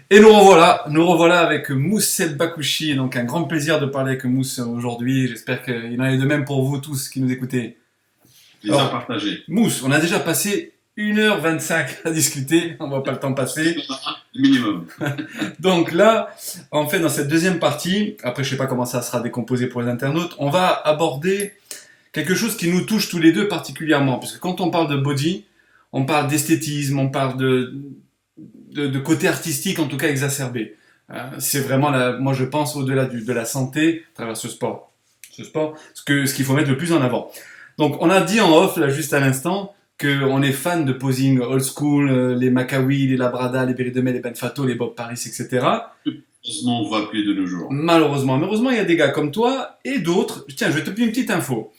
Et nous revoilà avec Mousse El Bakouchi. Donc un grand plaisir de parler avec Mousse aujourd'hui. J'espère qu'il en est de même pour vous tous qui nous écoutez. Plaisir Alors, partagé. Mousse, on a déjà passé 1h25 à discuter. On voit pas le temps passer. Minimum. Donc là, en fait, dans cette deuxième partie, après je sais pas comment ça sera décomposé pour les internautes, on va aborder quelque chose qui nous touche tous les deux particulièrement. Parce que quand on parle de body, on parle d'esthétisme, on parle de côté artistique, en tout cas exacerbé. C'est vraiment, moi je pense, au-delà de la santé, à travers ce sport. Ce qu'il faut mettre le plus en avant. Donc on a dit en off, là, juste à l'instant, qu'on est fan de posing old school, les Makawi, les Labrada, les Berry de Mai, les Ben Fato, les Bob Paris, etc. Heureusement, on voit plus de nos jours. Malheureusement, il y a des gars comme toi et d'autres. Tiens, je vais te donner une petite info.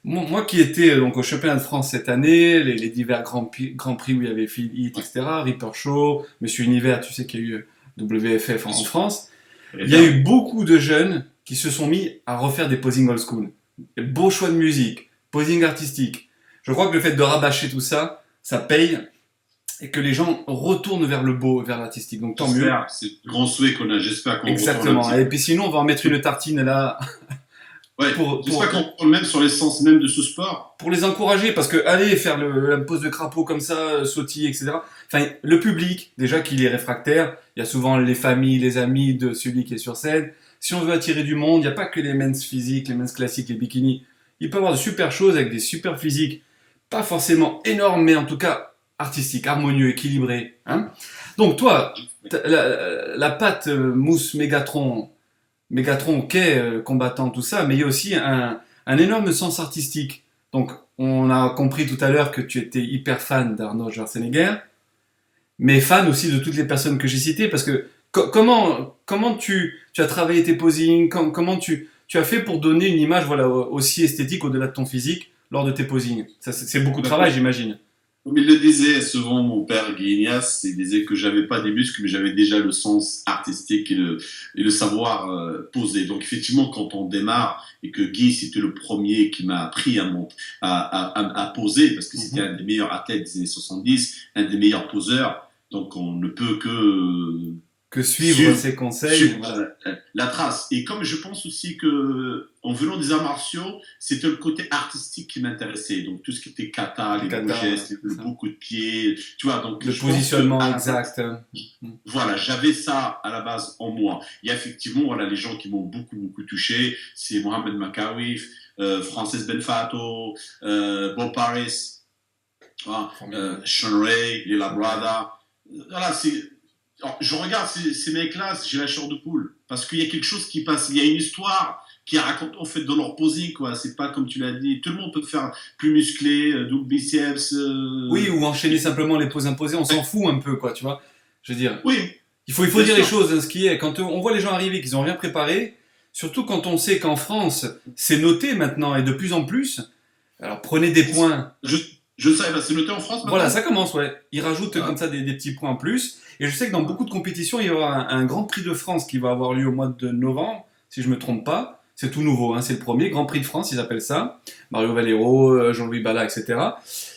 Moi qui étais donc au championnat de France cette année, les divers grands prix où il y avait Phil Heath, etc., Ripper Show, Monsieur Univers, tu sais qu'il y a eu WFF en France, il y a eu beaucoup de jeunes qui se sont mis à refaire des posing old school. Des beaux choix de musique, posing artistique. Je crois que le fait de rabâcher tout ça, ça paye et que les gens retournent vers le beau, vers l'artistique. Donc tant mieux. C'est le grand souhait qu'on a. J'espère qu'on Exactement. retourne un Et petit puis sinon, on va en mettre une tartine là. peu. Ouais. J'espère qu'on retourne même sur l'essence même de ce sport. Pour les encourager, parce que aller faire la pose de crapaud comme ça, sautiller, etc. Enfin, le public, déjà qu'il est réfractaire, il y a souvent les familles, les amis de celui qui est sur scène. Si on veut attirer du monde, il n'y a pas que les men's physiques, les men's classiques, les bikinis. Il peut y avoir de super choses avec des super physiques, pas forcément énormes, mais en tout cas artistiques, harmonieux, équilibrés. Hein. Donc toi, la patte mousse Mégatron, ok, combattant, tout ça, mais il y a aussi un énorme sens artistique. Donc, on a compris tout à l'heure que tu étais hyper fan d'Arnold Schwarzenegger, mais fan aussi de toutes les personnes que j'ai citées, parce que comment tu as travaillé tes posings, comment tu as fait pour donner une image voilà, aussi esthétique au-delà de ton physique lors de tes posings. Ça, c'est beaucoup de travail, j'imagine. Comme il le disait souvent, mon père Guy Ignace, il disait que j'avais pas des muscles, mais j'avais déjà le sens artistique et le savoir poser. Donc effectivement, quand on démarre et que Guy c'était le premier qui m'a appris à poser, parce que c'était un des meilleurs athlètes des années 70, un des meilleurs poseurs, donc on ne peut Que suivre ses conseils. Voilà, la trace. Et comme je pense aussi que, en venant des arts martiaux, c'était le côté artistique qui m'intéressait. Donc tout ce qui était kata, les beaux gestes, le beau coup de pied, tu vois. Donc le positionnement exact. Voilà, j'avais ça à la base en moi. Il y a effectivement, voilà, les gens qui m'ont beaucoup touché, c'est Mohamed Makawi, Frances Benfato, Bob Paris, Sean Ray, Lila Brada. Voilà, alors, je regarde ces mecs-là, j'ai la chair de poule. Parce qu'il y a quelque chose qui passe. Il y a une histoire qui raconte en fait dans leur posing, quoi. C'est pas comme tu l'as dit. Tout le monde peut faire plus musclé, double biceps. Oui, ou enchaîner simplement les poses imposées. On s'en fout un peu, quoi, tu vois. Je veux dire. Oui. Il faut dire les choses, hein, ce qui est. Quand on voit les gens arriver, qu'ils ont rien préparé, surtout quand on sait qu'en France, c'est noté maintenant et de plus en plus. Alors prenez des points. Je sais, c'est noté en France maintenant. Voilà, ça commence, ouais. Ils rajoutent comme ça des petits points en plus. Et je sais que dans beaucoup de compétitions, il y aura un Grand Prix de France qui va avoir lieu au mois de novembre, si je me trompe pas. C'est tout nouveau, hein, c'est le premier Grand Prix de France, ils appellent ça. Mario Valero, Jean-Louis Bala, etc.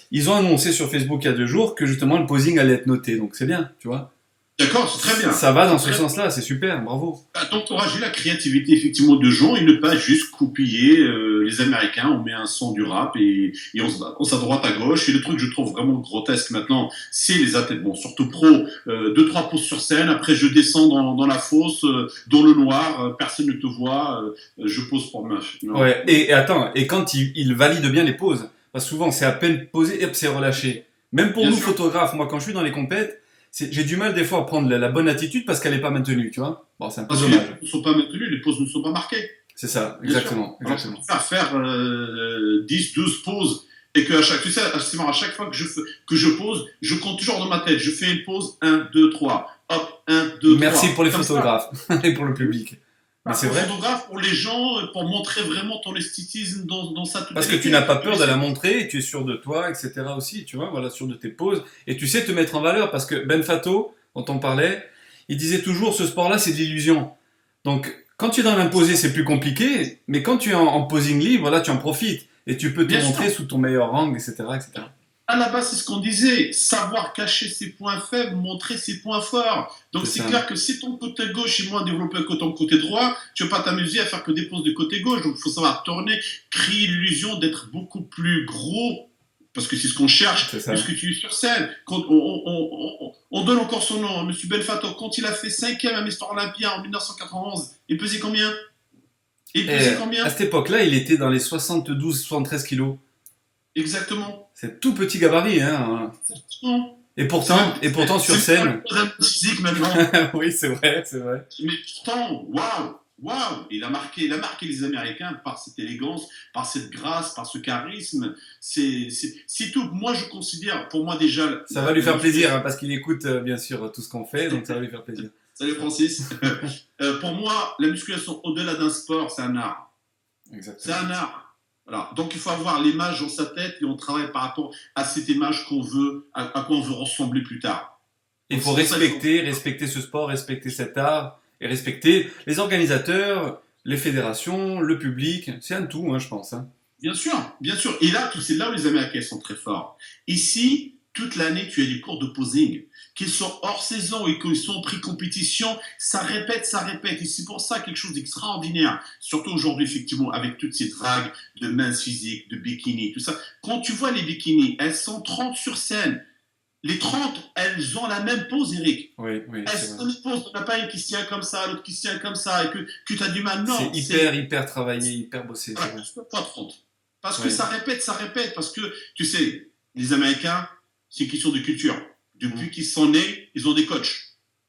Ils ont annoncé sur Facebook il y a 2 jours que justement le posing allait être noté, donc c'est bien, tu vois. D'accord, c'est très bien. Ça va dans ce sens-là, c'est super, bravo. D'encourager la créativité effectivement de gens et ne pas juste copier les Américains. On met un son du rap et on se balance à droite à gauche. Et le truc que je trouve vraiment grotesque maintenant, c'est les athlètes, bon, surtout pro, 2-3 poses sur scène. Après, je descends dans la fosse, dans le noir, personne ne te voit. Je pose pour meuf. Ouais. Et attends, et quand il valide bien les poses, parce que souvent c'est à peine posé, hop, c'est relâché. Même pour Bien nous sûr. photographes, moi quand je suis dans les compètes, j'ai du mal des fois à prendre la bonne attitude parce qu'elle n'est pas maintenue, tu vois. Bon, c'est un peu Parce que les dommage. poses ne sont pas maintenues, les poses ne sont pas marquées. C'est ça, Bien exactement. sûr. Alors, on peut faire 10, 12 pauses et que tu sais, c'est marrant, à chaque fois que je pose, je compte toujours dans ma tête. Je fais une pause, 1, 2, 3. Hop, 1, 2, 3. Merci pour les Comme photographes et pour le public. Mais c'est pour vrai. le photographe, pour les gens, pour montrer vraiment ton esthétisme dans sa totalité. Parce que tu n'as pas peur de la montrer et tu es sûr de toi, etc. aussi, tu vois, voilà, sûr de tes poses. Et tu sais te mettre en valeur parce que Ben Fato, dont on parlait, il disait toujours ce sport-là c'est de l'illusion. Donc quand tu es dans l'imposé c'est plus compliqué, mais quand tu es en posing libre, là tu en profites et tu peux te Bien montrer sûr. sous ton meilleur angle, etc. etc. À la base, c'est ce qu'on disait, savoir cacher ses points faibles, montrer ses points forts. Donc C'est c'est ça. clair que si ton côté gauche est moins développé que ton côté droit, tu vas pas t'amuser à faire que des poses de côté gauche. Donc il faut savoir tourner, créer l'illusion d'être beaucoup plus gros, parce que c'est ce qu'on cherche, C'est plus que ça. tu es sur scène. Quand on donne encore son nom, M. Belfato, quand il a fait cinquième à Mister Olympia en 1991, il pesait combien? Il Et pesait combien? à cette époque-là, il était dans les 72-73 kilos. Exactement. C'est tout petit gabarit, hein. Non. Et pourtant sur C'est pas scène, le physique maintenant. oui, c'est vrai, c'est vrai. Mais pourtant, waouh, waouh, il a marqué les Américains par cette élégance, par cette grâce, par ce charisme. C'est tout. Moi, je considère, pour moi déjà, Ça va lui faire plaisir, hein, parce qu'il écoute bien sûr tout ce qu'on fait, donc ça va lui faire plaisir. salut Francis. Pour moi, la musculation, au-delà d'un sport, c'est un art. C'est Exactement. un art. Voilà. Donc, il faut avoir l'image dans sa tête et on travaille par rapport à cette image qu'on veut, à quoi on veut ressembler plus tard. Il Donc, faut c'est pour ça qu'il faut. respecter ce sport, respecter cet art, et respecter les organisateurs, les fédérations, le public. C'est un tout, hein, je pense. Hein. Bien sûr, bien sûr. Et là, c'est là où les Américains sont très forts. Ici, toute l'année, tu as des cours de posing qui sont hors saison et qui sont pris compétition. Ça répète, ça répète. Et c'est pour ça quelque chose d'extraordinaire. Surtout aujourd'hui, effectivement, avec toutes ces dragues de mince physique, de bikini, tout ça. Quand tu vois les bikinis, elles sont 30 sur scène. Les 30, elles ont la même pose, Eric. Oui, oui, Elles c'est vrai. sont la même pose. On n'a pas une qui se tient comme ça, l'autre qui se tient comme ça, et que tu as du mal. C'est Non, hyper, hyper travaillé, hyper bossé, c'est voilà, vrai. pas 30. Parce que Oui. ça répète, parce que, tu sais, les Américains, c'est une question de culture. Mm. Depuis qu'ils sont nés, ils ont des coachs.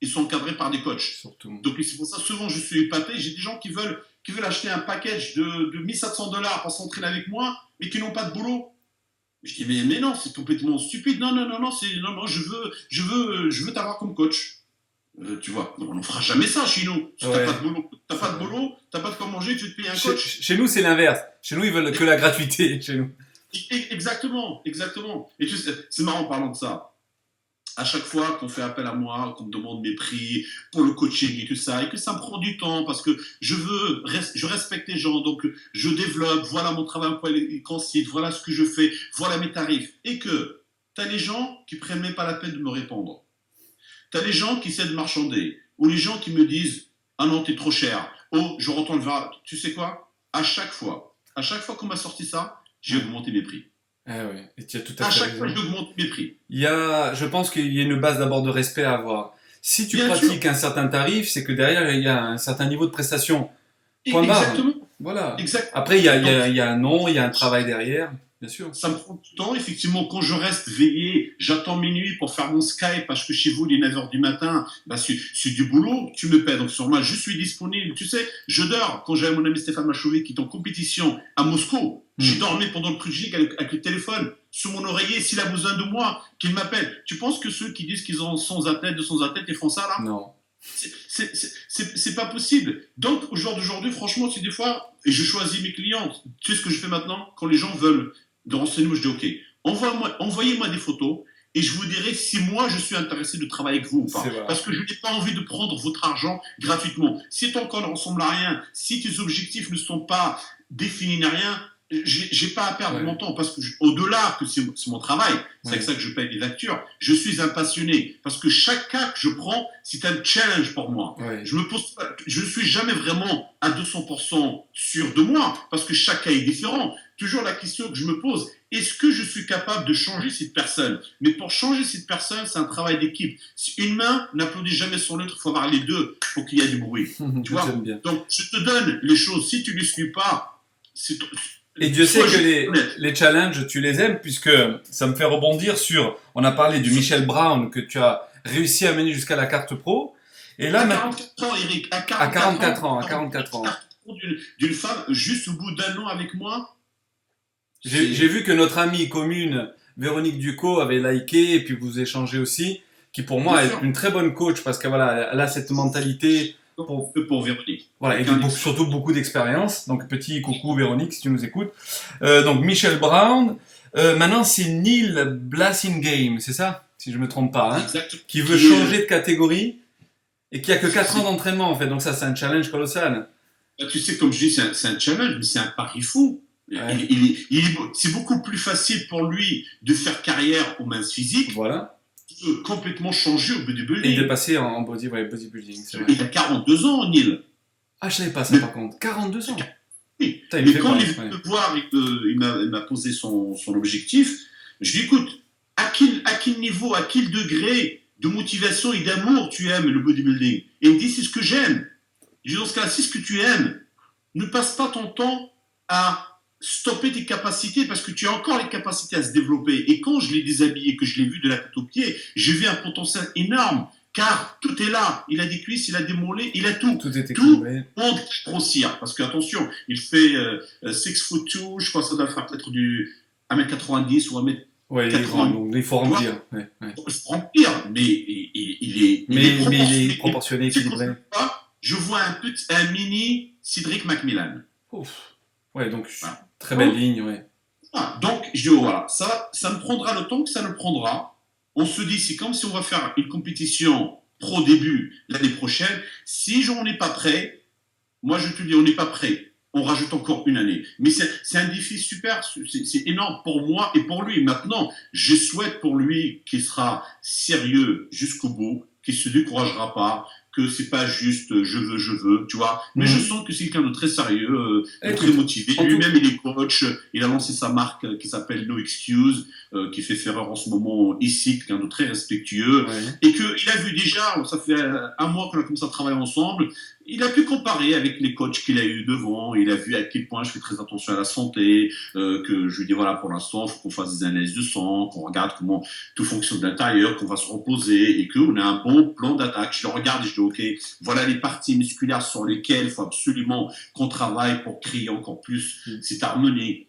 Ils sont encadrés par des coachs. Surtout. Donc c'est pour ça, souvent, je suis épaté. J'ai des gens qui veulent acheter un package de 1 700 $ pour s'entraîner avec moi, mais qui n'ont pas de boulot. Je dis, mais non, c'est complètement stupide. Non, non, non, non, non, je veux t'avoir comme coach. Tu vois, on ne fera jamais ça chez nous. Si t'as pas Ouais. de boulot, t'as pas de boulot, t'as pas de quoi manger, tu te payes un Chez, coach. chez nous, c'est l'inverse. Chez nous, ils veulent que la gratuité. Chez nous. Exactement, exactement. Et tu sais, c'est marrant en parlant de ça. À chaque fois qu'on fait appel à moi, qu'on me demande mes prix pour le coaching et tout ça, et que ça me prend du temps parce que je respecte les gens, donc je développe, voilà mon travail, quoi il consiste, voilà ce que je fais, voilà mes tarifs, et que t'as les gens qui prennent même pas la peine de me répondre. T'as les gens qui essaient de marchander, ou les gens qui me disent ah non t'es trop cher, oh je retourne vers, tu sais quoi, à chaque fois qu'on m'a sorti ça, j'ai Ouais. augmenté mes prix. Ah ouais, et tu as tout à À fait chaque fois raison. j'augmente mes prix. Je pense qu'il y a une base d'abord de respect à avoir. Si tu Bien sûr, pratiques un certain tarif, c'est que derrière, il y a un certain niveau de prestation. Point barre. exactement. Voilà. Exact. Après, il y a, il y Donc, a, il y a un nom, il y a un travail derrière, bien sûr. ça me prend du temps. Effectivement, quand je reste veillé, j'attends minuit pour faire mon Skype parce que chez vous, il est 9 h du matin. Bah, c'est du boulot, tu me paies. Donc, sur moi, je suis disponible. Tu sais, je dors. Quand j'avais mon ami Stéphane Machoué qui est en compétition à Moscou, j'ai dormi pendant le prix avec le téléphone sur mon oreiller. S'il a besoin de moi, qu'il m'appelle. Tu penses que ceux qui disent qu'ils ont 100 athlètes, 200 athlètes, ils font ça là? Non. C'est pas possible. Donc, au jour d'aujourd'hui, franchement, c'est des fois, et je choisis mes clients. Tu sais ce que je fais maintenant? Quand les gens veulent de renseignements, je dis OK, envoyez-moi des photos et je vous dirai si moi je suis intéressé de travailler avec vous ou pas. C'est vrai. Parce que je n'ai pas envie de prendre votre argent gratuitement. Si ton corps ne ressemble à rien, si tes objectifs ne sont pas définis ni rien, j'ai pas à perdre Ouais. mon temps parce que au-delà que c'est mon travail, c'est Ouais. avec ça que je paye les factures. Je suis un passionné parce que chaque cas que je prends, c'est un challenge pour moi. Ouais. Je ne suis jamais vraiment à 200% sûr de moi parce que chaque cas est différent. Toujours la question que je me pose, est-ce que je suis capable de changer cette personne? Mais pour changer cette personne, c'est un travail d'équipe. Si une main n'applaudit jamais son autre, il faut avoir les deux pour qu'il y ait du bruit. Tu vois? J'aime bien. Donc, je te donne les choses. Si tu ne les suis pas, c'est Et Dieu sait soit que je suis honnête. les challenges, tu les aimes, puisque ça me fait rebondir sur, on a parlé du Michel Brown que tu as réussi à mener jusqu'à la carte pro. Et là, À maintenant, 44 ans, Eric, à à 44 ans, à 44 ans. d'une femme juste au bout d'un an avec moi. J'ai vu que notre amie commune, Véronique Ducot, avait liké, et puis vous échangez aussi, qui pour moi Bien est sûr. une très bonne coach, parce que voilà, elle a cette mentalité, Pour Véronique. voilà, et surtout beaucoup d'expérience. Donc petit coucou Véronique, si tu nous écoutes. Donc Michel Brown. Maintenant, c'est Neil Blassingame, c'est ça? Si je me trompe pas, hein? Exactement. Qui veut changer de catégorie, et qui a que 4 ans d'entraînement, en fait. Donc ça, c'est un challenge colossal. Tu sais, comme je dis, c'est un challenge, mais c'est un pari fou. Ouais. C'est beaucoup plus facile pour lui de faire carrière aux mains physiques Voilà. que complètement changer au Et de bodybuilding. passer en bodybuilding, c'est vrai. Il a 42 ans, Neil. Ah, je savais pas ça Mais, par contre. 42 ans. oui. Putain, il me Mais fait quand peur, il est venu ouais. me voir et qu'il m'a posé son objectif, je lui dis écoute, à quel niveau, à quel degré de motivation et d'amour tu aimes le bodybuilding? Et il me dit c'est ce que j'aime. Je dis dans ce cas-là, si ce que tu aimes, ne passe pas ton temps à stopper tes capacités parce que tu as encore les capacités à se développer. Et quand je l'ai déshabillé, que je l'ai vu de la tête aux pieds, j'ai vu un potentiel énorme car tout est là. Il a des cuisses, il a des mollets, il a tout. Tout est Tout équilibré. monde grossir. Parce que, attention, il fait 6'2", je pense que ça doit faire peut-être du 1m90 ou 1m80. Ouais, il est grand, donc il faut remplir. Ouais, ouais. Il se remplir, mais Mais il est proportionné. proportionné, C'est quand équilibré. je vois un mini Cédric McMillan. Ouf. Ouais, donc Voilà. très belle ligne, ouais. Ah, donc, je dis, oh, voilà, ça me prendra le temps que ça me prendra. On se dit, c'est comme si on va faire une compétition pro début l'année prochaine. Si on n'est pas prêt, moi je te dis, on n'est pas prêt. On rajoute encore une année. Mais c'est un défi super, c'est énorme pour moi et pour lui. Maintenant, je souhaite pour lui qu'il sera sérieux jusqu'au bout, qu'il se découragera pas, que c'est pas juste je veux, tu vois. Mais je sens que c'est quelqu'un de très sérieux, de très motivé. Lui-même, il est coach, il a lancé sa marque qui s'appelle No Excuse, qui fait Ferreur en ce moment ici, quelqu'un de très respectueux. Ouais. Et qu'il a vu déjà, ça fait un mois qu'on a commencé à travailler ensemble, il a pu comparer avec les coachs qu'il a eu devant, il a vu à quel point je fais très attention à la santé, que je lui dis voilà, pour l'instant, il faut qu'on fasse des analyses de sang, qu'on regarde comment tout fonctionne de l'intérieur, qu'on va se reposer et qu'on a un bon plan d'attaque. Je le regarde et je dis ok, voilà les parties musculaires sur lesquelles il faut absolument qu'on travaille pour créer encore plus cette harmonie.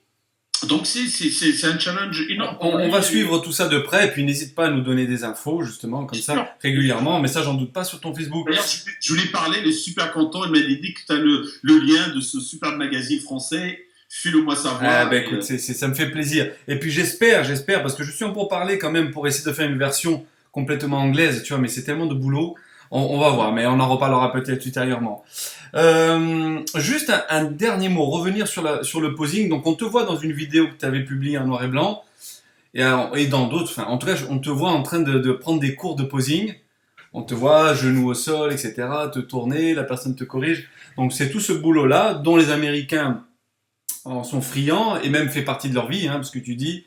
Donc c'est un challenge énorme. On va suivre tout ça de près, et puis n'hésite pas à nous donner des infos, justement, comme ça, régulièrement. Mais ça, j'en doute pas sur ton Facebook. D'ailleurs, je voulais parler, il est super content, il m'a dit que tu as le lien de ce super magazine français, file-moi savoir. Ah, bah écoute, ça me fait plaisir. Et puis j'espère, parce que je suis en pourparlers quand même pour essayer de faire une version complètement anglaise, tu vois, mais c'est tellement de boulot. On va voir, mais on en reparlera peut-être ultérieurement. Juste un dernier mot, revenir sur le posing. Donc on te voit dans une vidéo que tu avais publiée en noir et blanc, et dans d'autres, enfin en tout cas on te voit en train de prendre des cours de posing. On te voit genoux au sol, etc., te tourner, la personne te corrige. Donc c'est tout ce boulot-là dont les Américains en sont friands, et même fait partie de leur vie, hein, parce que tu dis,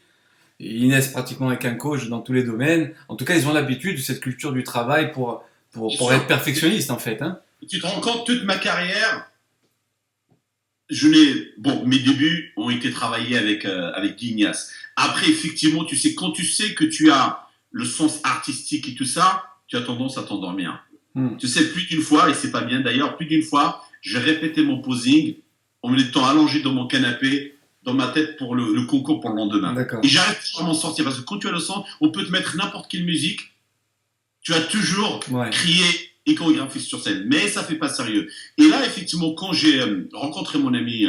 ils naissent pratiquement avec un coach dans tous les domaines. En tout cas, ils ont l'habitude de cette culture du travail pour être perfectionniste, en fait. Hein. Tu te rends compte, toute ma carrière, mes débuts ont été travaillés avec Guignas. Après, effectivement, tu sais, quand tu sais que tu as le sens artistique et tout ça, tu as tendance à t'endormir. Tu sais, plus d'une fois, et c'est pas bien d'ailleurs, plus d'une fois, j'ai répété mon posing en étant allongé dans mon canapé, dans ma tête pour le concours pour le lendemain. D'accord. Et j'arrête pas de m'en sortir, parce que quand tu as le sens, on peut te mettre n'importe quelle musique, tu as toujours crié et chorégraphié sur scène, mais ça fait pas sérieux. Et là, effectivement, quand j'ai rencontré mon ami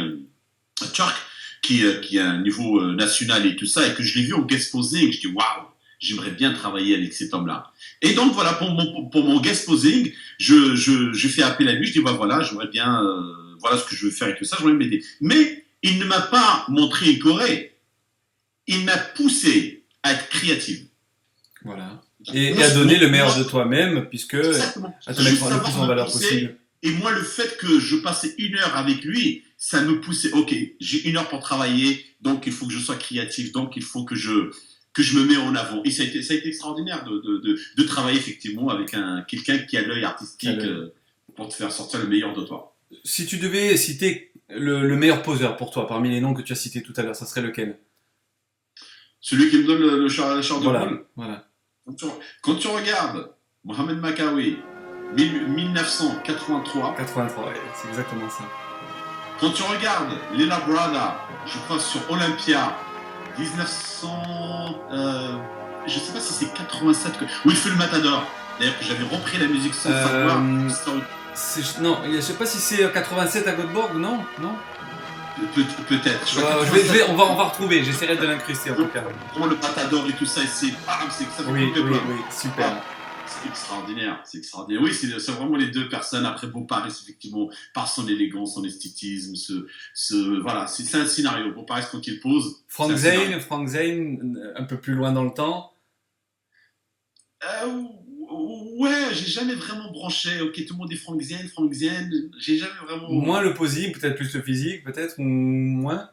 Turk, qui a un niveau national et tout ça, et que je l'ai vu en guest posing, je dis waouh, j'aimerais bien travailler avec cet homme-là. Et donc voilà, pour mon guest posing, je fais appel à lui, je dis bah voilà, j'aimerais bien, voilà ce que je veux faire et tout ça, j'aimerais m'aider. Mais il ne m'a pas montré une choré, il m'a poussé à être créatif. Voilà. Et à donner le meilleur de toi-même, puisque à te mettre le plus en valeur possible. Et moi, le fait que je passais 1 heure avec lui, ça me poussait. Ok, j'ai 1 heure pour travailler, donc il faut que je sois créatif, donc il faut que je me mets en avant. Et ça a été extraordinaire de travailler effectivement avec quelqu'un qui a l'œil artistique pour te faire sortir le meilleur de toi. Si tu devais citer le meilleur poseur pour toi, parmi les noms que tu as cités tout à l'heure, ça serait lequel? Celui qui me donne le char de roule. Voilà. Quand tu regardes Mohamed Makawi, 1983. 83, ouais, c'est exactement ça. Quand tu regardes Lela Brada, je crois sur Olympia, 1900. Je sais pas si c'est 87 où il fait le Matador. D'ailleurs, que j'avais repris la musique sans savoir. Non, je sais pas si c'est 87 à Göteborg, non? Peut-être. On va retrouver, j'essaierai de l'incruster en tout cas. Pour le Matador et tout ça, ça fait oui, super. C'est extraordinaire, c'est extraordinaire. Oui, c'est vraiment les deux personnes. Après Beauparis, effectivement, par son élégance, son esthétisme, voilà, c'est un scénario. Beauparis, quand il pose, c'est un scénario. Frank Zane, un peu plus loin dans le temps. Euh, ouais, j'ai jamais vraiment branché. Ok, tout le monde dit Frank Zane. J'ai jamais vraiment. Moins le posing, peut-être plus le physique, peut-être, ou moins.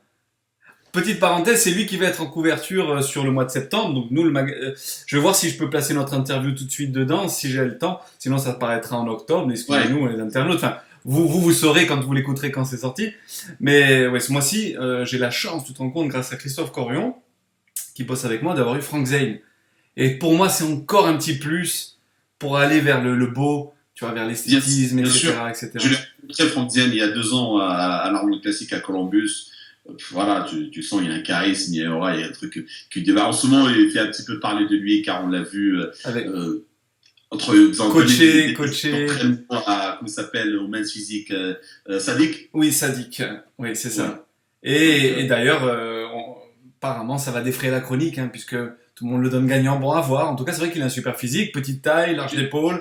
Petite parenthèse, c'est lui qui va être en couverture sur le mois de septembre. Donc nous, je vais voir si je peux placer notre interview tout de suite dedans, si j'ai le temps. Sinon, ça paraîtra en octobre. Excusez-nous, les internautes. Enfin, vous saurez quand vous l'écouterez quand c'est sorti. Mais ouais, ce mois-ci, j'ai la chance, tu te rends compte, grâce à Christophe Corion, qui bosse avec moi, d'avoir eu Frank Zane. Et pour moi, c'est encore un petit plus pour aller vers le beau, tu vois, vers l'esthétisme, Bien etc., sûr. etc. Je l'ai rencontré Frank Zane il y a 2 ans à l'Armée Classique à Columbus. Voilà, tu sens, il y a un charisme, il y a un aura, il y a un truc qui démarre. En ce moment, il fait un petit peu parler de lui, car on l'a vu Avec entre coaché. Comment ça s'appelle, au Men's Physique, Sadik. Oui, Sadik. Oui, c'est ça. Ouais. Et d'ailleurs, apparemment, ça va défrayer la chronique, hein, puisque tout le monde le donne gagnant. Bon, à voir. En tout cas, c'est vrai qu'il a un super physique, petite taille, large d'épaule.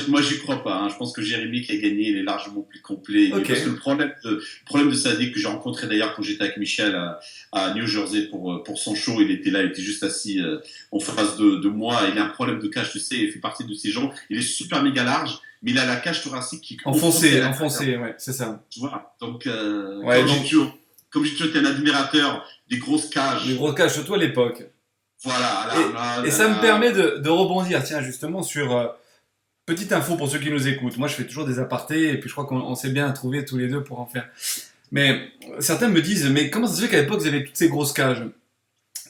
Moi, j'y crois pas. Hein. Je pense que Jérémy qui a gagné, il est largement plus complet. Ok. Parce que le problème de Sadik, que j'ai rencontré d'ailleurs quand j'étais avec Michel à New Jersey pour son show, il était là, il était juste assis en face de moi. Il a un problème de cage, tu sais, il fait partie de ces gens. Il est super méga large, mais il a la cage thoracique qui est Enfoncé, enfoncée. ouais, c'est ça. Tu vois. Donc, Ouais, comme j'ai toujours été un admirateur des grosses cages. les gros cages, surtout à l'époque. Voilà. Et ça me permet de rebondir, tiens, justement, sur petite info pour ceux qui nous écoutent. Moi, je fais toujours des apartés, et puis je crois qu'on s'est bien trouvé tous les deux pour en faire. Mais certains me disent, mais comment ça se fait qu'à l'époque, vous avez toutes ces grosses cages?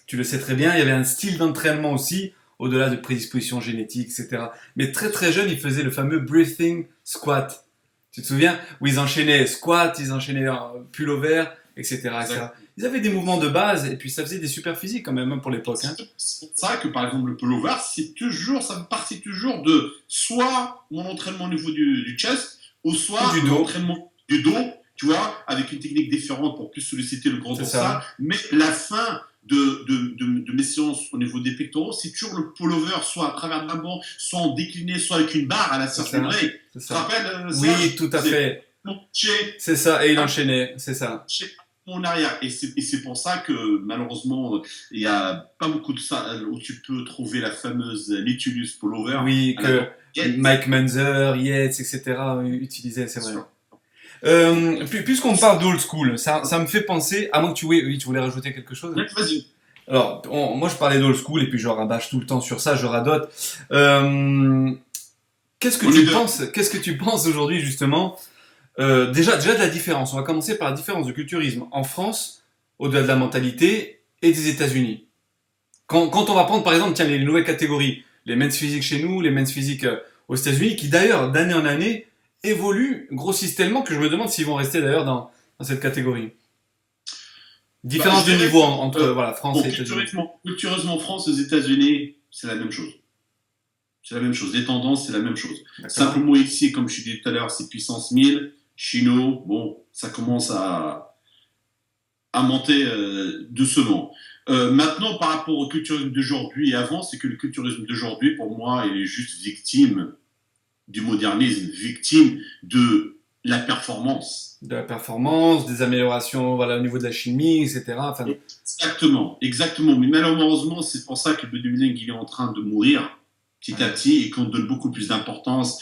Tu le sais très bien, il y avait un style d'entraînement aussi, au-delà de prédisposition génétique, etc. Mais très très jeune, ils faisaient le fameux breathing squat. Tu te souviens? Où ils enchaînaient squat, ils enchaînaient pullover, etc., etc. Ils avaient des mouvements de base, et puis ça faisait des super physiques quand même hein, pour l'époque. Hein. C'est pour ça que par exemple le pullover, ça me partit toujours de soit mon entraînement au niveau du chest, ou soit mon entraînement du dos, tu vois, avec une technique différente pour plus solliciter le grand dorsal. Mais la fin de mes séances au niveau des pectoraux, c'est toujours le pullover, soit à travers la banc, soit en décliné, soit avec une barre à la Serge Luttrell. Tu te rappelles oui, tout à fait. C'est ça, et il enchaînait, c'est ça. Mon arrière. Et c'est pour ça que malheureusement, il n'y a pas beaucoup de ça où tu peux trouver la fameuse Litulus Pullover. Oui, que Mike Munzer, Yates, etc. utilisaient, c'est vrai. Puisqu'on parle d'old school, ça me fait penser, à moins que tu voulais rajouter quelque chose. Oui, vas-y. Alors, moi je parlais d'old school et puis je rabâche tout le temps sur ça, je radote. Qu'est-ce que tu penses aujourd'hui justement déjà de la différence. On va commencer par la différence du culturisme en France, au-delà de la mentalité, et des États-Unis. Quand on va prendre par exemple tiens, les nouvelles catégories, les men's physique chez nous, les men's physique aux États-Unis, qui d'ailleurs d'année en année évoluent, grossissent tellement que je me demande s'ils vont rester d'ailleurs dans cette catégorie. Différence de niveau entre France et États-Unis. Cultureusement, France et États-Unis, c'est la même chose. C'est la même chose. Les tendances, c'est la même chose. Simplement ici, comme je disais tout à l'heure, c'est puissance 1000. Chino, bon, ça commence à monter doucement. Maintenant, par rapport au culturisme d'aujourd'hui et avant, c'est que le culturisme d'aujourd'hui, pour moi, il est juste victime du modernisme, victime de la performance. De la performance, des améliorations au niveau de la chimie, etc. Enfin... Exactement. Mais malheureusement, c'est pour ça que le bodybuilding il est en train de mourir petit à petit et qu'on donne beaucoup plus d'importance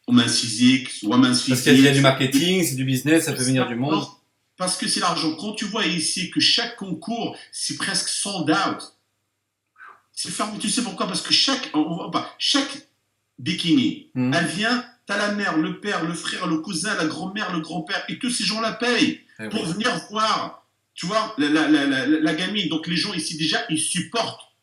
aux mains physiques, Parce qu'il y a du marketing, c'est du business, ça peut venir du monde. Parce que c'est l'argent. Quand tu vois ici que chaque concours, c'est presque sold out. C'est fermé. Tu sais pourquoi? Parce que chaque bikini, elle vient, t'as la mère, le père, le frère, le cousin, la grand-mère, le grand-père, et tous ces gens la payent pour venir voir, tu vois, la gamine. Donc les gens ici déjà, ils supportent.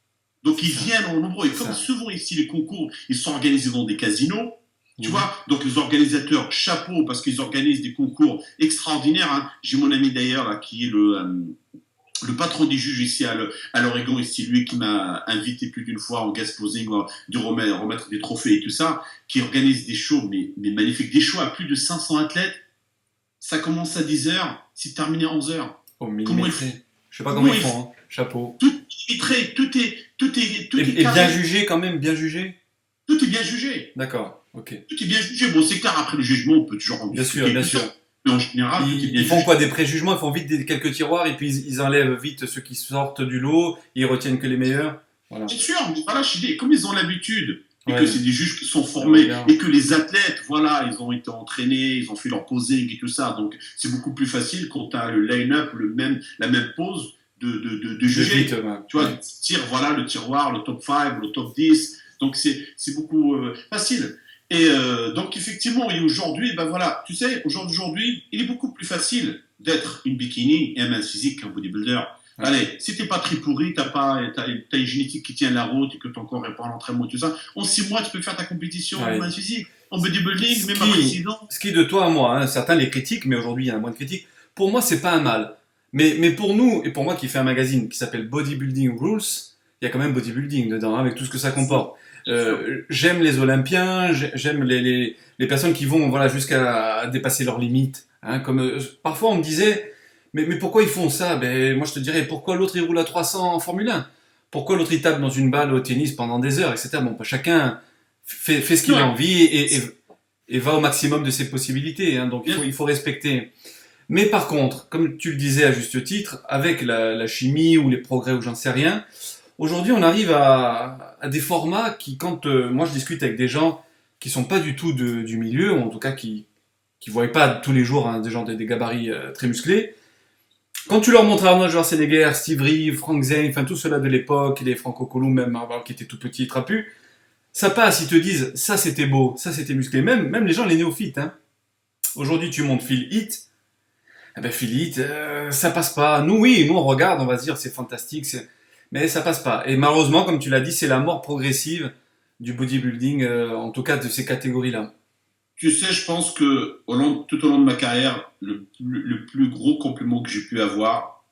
Donc ils viennent en nombre. Et comme souvent ici, les concours, ils sont organisés dans des casinos. Tu vois, donc les organisateurs, chapeau, parce qu'ils organisent des concours extraordinaires. Hein. J'ai mon ami d'ailleurs, là, qui est le patron des juges ici à l'Oregon, et c'est lui qui m'a invité plus d'une fois en guest posing, de remettre des trophées et tout ça, qui organise des shows, mais magnifiques, des shows à plus de 500 athlètes. Ça commence à 10h, c'est terminé à 11h. Comment ils font? Je sais pas comment ils font, hein. Chapeau. Tout est et bien jugé quand même, bien jugé. Tout est bien jugé. D'accord, ok. Tout est bien jugé. Bon, c'est clair, après le jugement, on peut toujours en Bien sûr, discuter, bien tout sûr. ça. Mais en général, tout est bien Ils font jugé. quoi? Des préjugements? Ils font vite quelques tiroirs et puis ils enlèvent vite ceux qui sortent du lot. Ils retiennent que les meilleurs. Voilà. Bien sûr, mais voilà, je dis, comme ils ont l'habitude, et que Ouais. c'est des juges qui sont Le formés, regard. et que les athlètes, voilà, ils ont été entraînés, ils ont fait leur posing et tout ça, donc c'est beaucoup plus facile quand tu as le line-up, la même pose, de De vite, juger. ouais. Tu vois, Ouais. tire, voilà, le tiroir, le top 5, le top 10, donc c'est beaucoup facile. Et donc effectivement, et aujourd'hui, ben voilà, tu sais, aujourd'hui, il est beaucoup plus facile d'être une bikini et un mince physique qu'un bodybuilder. Ouais. Allez, si t'es pas très pourri, t'as une génétique qui tient la route et que ton corps est pas en entraînement et tout ça, en 6 mois, tu peux faire ta compétition en Ouais. main physique, en bodybuilding, même Ski. après 6 ans. Ce qui de toi à moi, hein, certains les critiquent, mais aujourd'hui il y en a moins de critiques. Pour moi, c'est pas un mal. Mais pour nous, et pour moi qui fais un magazine qui s'appelle Bodybuilding Rules, il y a quand même bodybuilding dedans, hein, avec tout ce que ça comporte. J'aime les Olympiens, j'aime les personnes qui vont voilà, jusqu'à dépasser leurs limites. Hein, comme, parfois on me disait, mais pourquoi ils font ça? Ben, moi je te dirais, pourquoi l'autre il roule à 300 en Formule 1? Pourquoi l'autre il tape dans une balle au tennis pendant des heures, etc. Bon, bah, chacun fait ce qu'il a Ouais. envie et va au maximum de ses possibilités. Hein, donc il faut respecter. Mais par contre, comme tu le disais à juste titre, avec la chimie ou les progrès ou j'en sais rien, aujourd'hui on arrive à des formats qui, quand moi je discute avec des gens qui sont pas du tout du milieu, ou en tout cas qui voient pas tous les jours hein, des gens des gabarits très musclés, quand tu leur montres Arnold Schwarzenegger, Steve Reeve, Frank Zane, enfin tout cela de l'époque, les Franco Column même qui étaient tout petits et trapus, ça passe, ils te disent ça c'était beau, ça c'était musclé, même les gens les néophytes. Hein. Aujourd'hui tu montes Phil Heath, eh ben Philippe, ça passe pas. Nous, oui, nous on regarde, on va se dire c'est fantastique, mais ça passe pas. Et malheureusement, comme tu l'as dit, c'est la mort progressive du bodybuilding, en tout cas de ces catégories-là. Tu sais, je pense que tout au long de ma carrière, le plus gros compliment que j'ai pu avoir,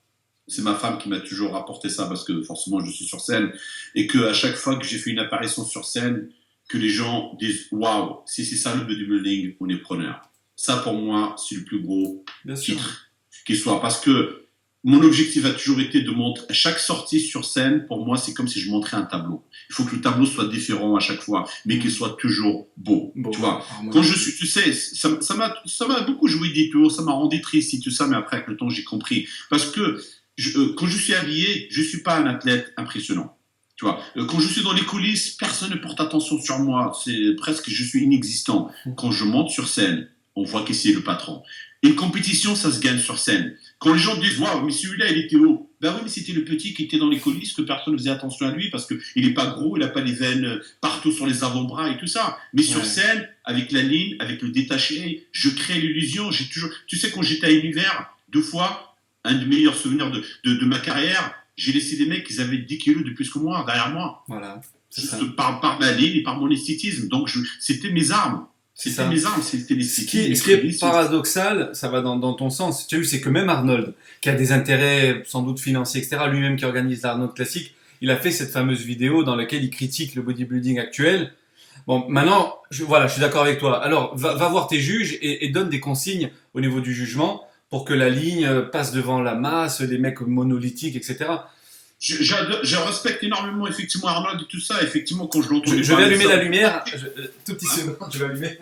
c'est ma femme qui m'a toujours rapporté ça parce que forcément je suis sur scène et que à chaque fois que j'ai fait une apparition sur scène, que les gens disent waouh, si c'est ça le bodybuilding, on est preneur. Ça pour moi, c'est le plus gros Bien sûr. titre qui soit parce que mon objectif a toujours été de montrer à chaque sortie sur scène. Pour moi, c'est comme si je montrais un tableau. Il faut que le tableau soit différent à chaque fois, mais qu'il soit toujours beau. Bon, tu vois, quand je suis, tu sais, ça m'a beaucoup joué des tours, ça m'a rendu triste et tout ça, mais après avec le temps j'ai compris parce que quand je suis habillé, je suis pas un athlète impressionnant. Tu vois, quand je suis dans les coulisses, personne ne porte attention sur moi. C'est presque, je suis inexistant. Quand je monte sur scène, on voit qui c'est le patron. Une compétition, ça se gagne sur scène. Quand les gens disent, waouh, mais celui-là, il était haut. Ben oui, mais c'était le petit qui était dans les coulisses, que personne ne faisait attention à lui parce qu'il n'est pas gros, il n'a pas les veines partout sur les avant-bras et tout ça. Mais sur scène, avec la ligne, avec le détaché, je crée l'illusion. J'ai toujours, tu sais, quand j'étais à l'univers, 2 fois, un des meilleurs souvenirs de ma carrière, j'ai laissé des mecs qui avaient 10 kilos de plus que moi, derrière moi. Voilà. Juste par ma ligne et par mon esthétisme. Donc, c'était mes armes. C'était mes armes, c'était les ce qui est paradoxal, ça va dans ton sens, tu as vu, c'est que même Arnold, qui a des intérêts sans doute financiers, etc., lui-même qui organise l'Arnold Classic, il a fait cette fameuse vidéo dans laquelle il critique le bodybuilding actuel. Bon, maintenant, je suis d'accord avec toi. Alors, va voir tes juges et donne des consignes au niveau du jugement pour que la ligne passe devant la masse, les mecs monolithiques, etc. Je respecte énormément effectivement Arnold et tout ça. Effectivement, quand je l'entends. Je vais allumer la lumière. Tout petit seconde, je vais allumer.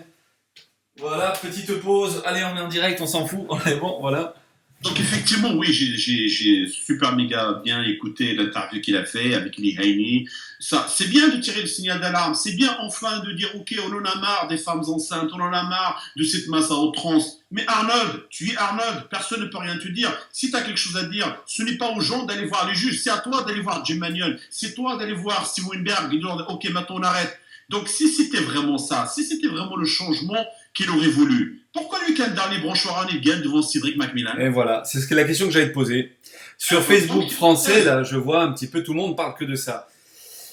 Voilà, petite pause. Allez, on est en direct, on s'en fout. On est bon, voilà. Donc effectivement, oui, j'ai super méga bien écouté l'interview qu'il a fait avec Lee Haney. Ça, c'est bien de tirer le signal d'alarme. C'est bien enfin de dire, ok, on en a marre des femmes enceintes, on en a marre de cette masse à outrance. Mais Arnold, tu es Arnold, personne ne peut rien te dire. Si tu as quelque chose à dire, ce n'est pas aux gens d'aller voir les juges, c'est à toi d'aller voir Jim Manion, c'est toi d'aller voir Steve Weinberg et de dire, ok, maintenant on arrête. Donc si c'était vraiment ça, si c'était vraiment le changement qu'il aurait voulu, pourquoi lui, qu'un dernier branchoir, il gagne devant Cédric McMillan? Et voilà, c'est la question que j'allais te poser. Sur Facebook français, là, je vois un petit peu, tout le monde parle que de ça.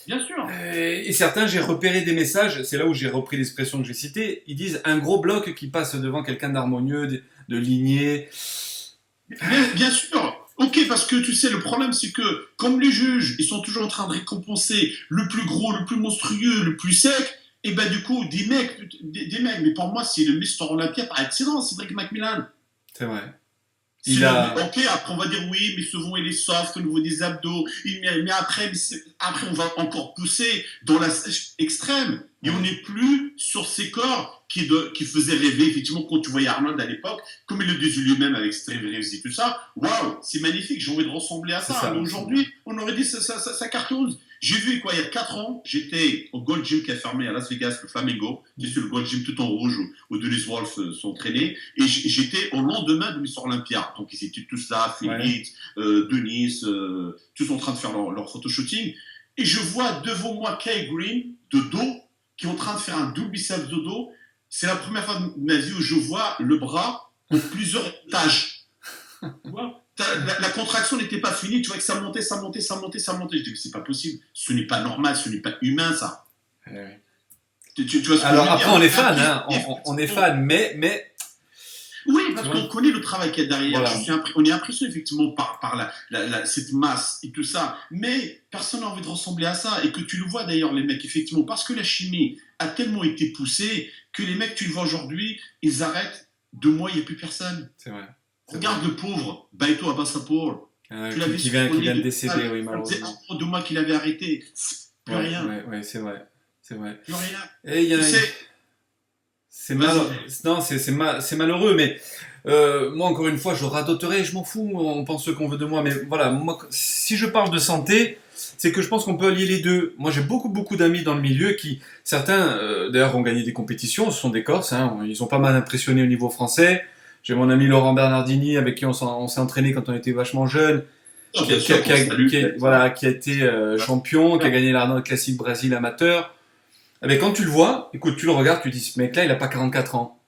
Bien sûr. Et certains, j'ai repéré des messages, c'est là où j'ai repris l'expression que j'ai citée, ils disent un gros bloc qui passe devant quelqu'un d'harmonieux, de ligné. Bien sûr. Ok, parce que tu sais, le problème, c'est que comme les juges, ils sont toujours en train de récompenser le plus gros, le plus monstrueux, le plus sec, et ben du coup, des mecs, mais pour moi, c'est le Mister Olympia par excellence, Cédric McMillan. C'est vrai. Ok, après on va dire oui, mais souvent il est soft au niveau des abdos, mais après on va encore pousser dans la extrême. Et on n'est plus sur ces corps qui faisaient rêver, effectivement, quand tu voyais Arnold à l'époque, comme il le disait lui-même avec Steve Reeves et tout ça. Waouh, c'est magnifique, j'ai envie de ressembler à ça. Mais aujourd'hui, on aurait dit ça cartouze. J'ai vu, quoi, il y a 4 ans, j'étais au Gold Gym qui a fermé à Las Vegas, le Flamingo. J'étais sur le Gold Gym tout en rouge où Dennis Wolf s'entraînait. Et j'étais au lendemain de Miss Olympia. Donc ils étaient tous là, Philippe, Denise, tous en train de faire leur photoshooting. Et je vois devant moi Kay Green, de dos, qui est en train de faire un double biceps de dos. C'est la première fois de ma vie où je vois le bras en plusieurs étages. Tu vois, la contraction n'était pas finie, tu vois que ça montait. Je dis que c'est pas possible, ce n'est pas normal, ce n'est pas humain ça. Tu vois ce que je veux dire. Alors après on est fan, hein, on est fan, mais... Oui, parce qu'on connaît le travail qu'il y a derrière. Voilà. On est impressionné effectivement par cette masse et tout ça. Mais personne n'a envie de ressembler à ça. Et que tu le vois d'ailleurs, les mecs, effectivement, parce que la chimie a tellement été poussée que les mecs, tu le vois aujourd'hui, ils arrêtent. 2 mois, il n'y a plus personne. C'est vrai. Regarde le pauvre, Baito Abassapour. Qui vient de décéder, oui, malheureusement. Ça faisait 2 mois qu'il avait arrêté. Plus rien. Oui, c'est vrai. Plus rien. Et il y a... C'est malheureux, mais moi, encore une fois, je radoterai, je m'en fous, on pense ce qu'on veut de moi, mais voilà, moi, si je parle de santé, c'est que je pense qu'on peut allier les deux. Moi, j'ai beaucoup d'amis dans le milieu qui, certains, d'ailleurs, ont gagné des compétitions, ce sont des Corses, hein, ils ont pas mal impressionné au niveau français. J'ai mon ami Laurent Bernardini, avec qui on s'est entraîné quand on était vachement jeune, qui a été champion, qui a gagné l'Arnold Classic Brésil amateur. Eh bien, quand tu le vois, écoute, tu le regardes, tu dis, ce mec-là, il a pas 44 ans.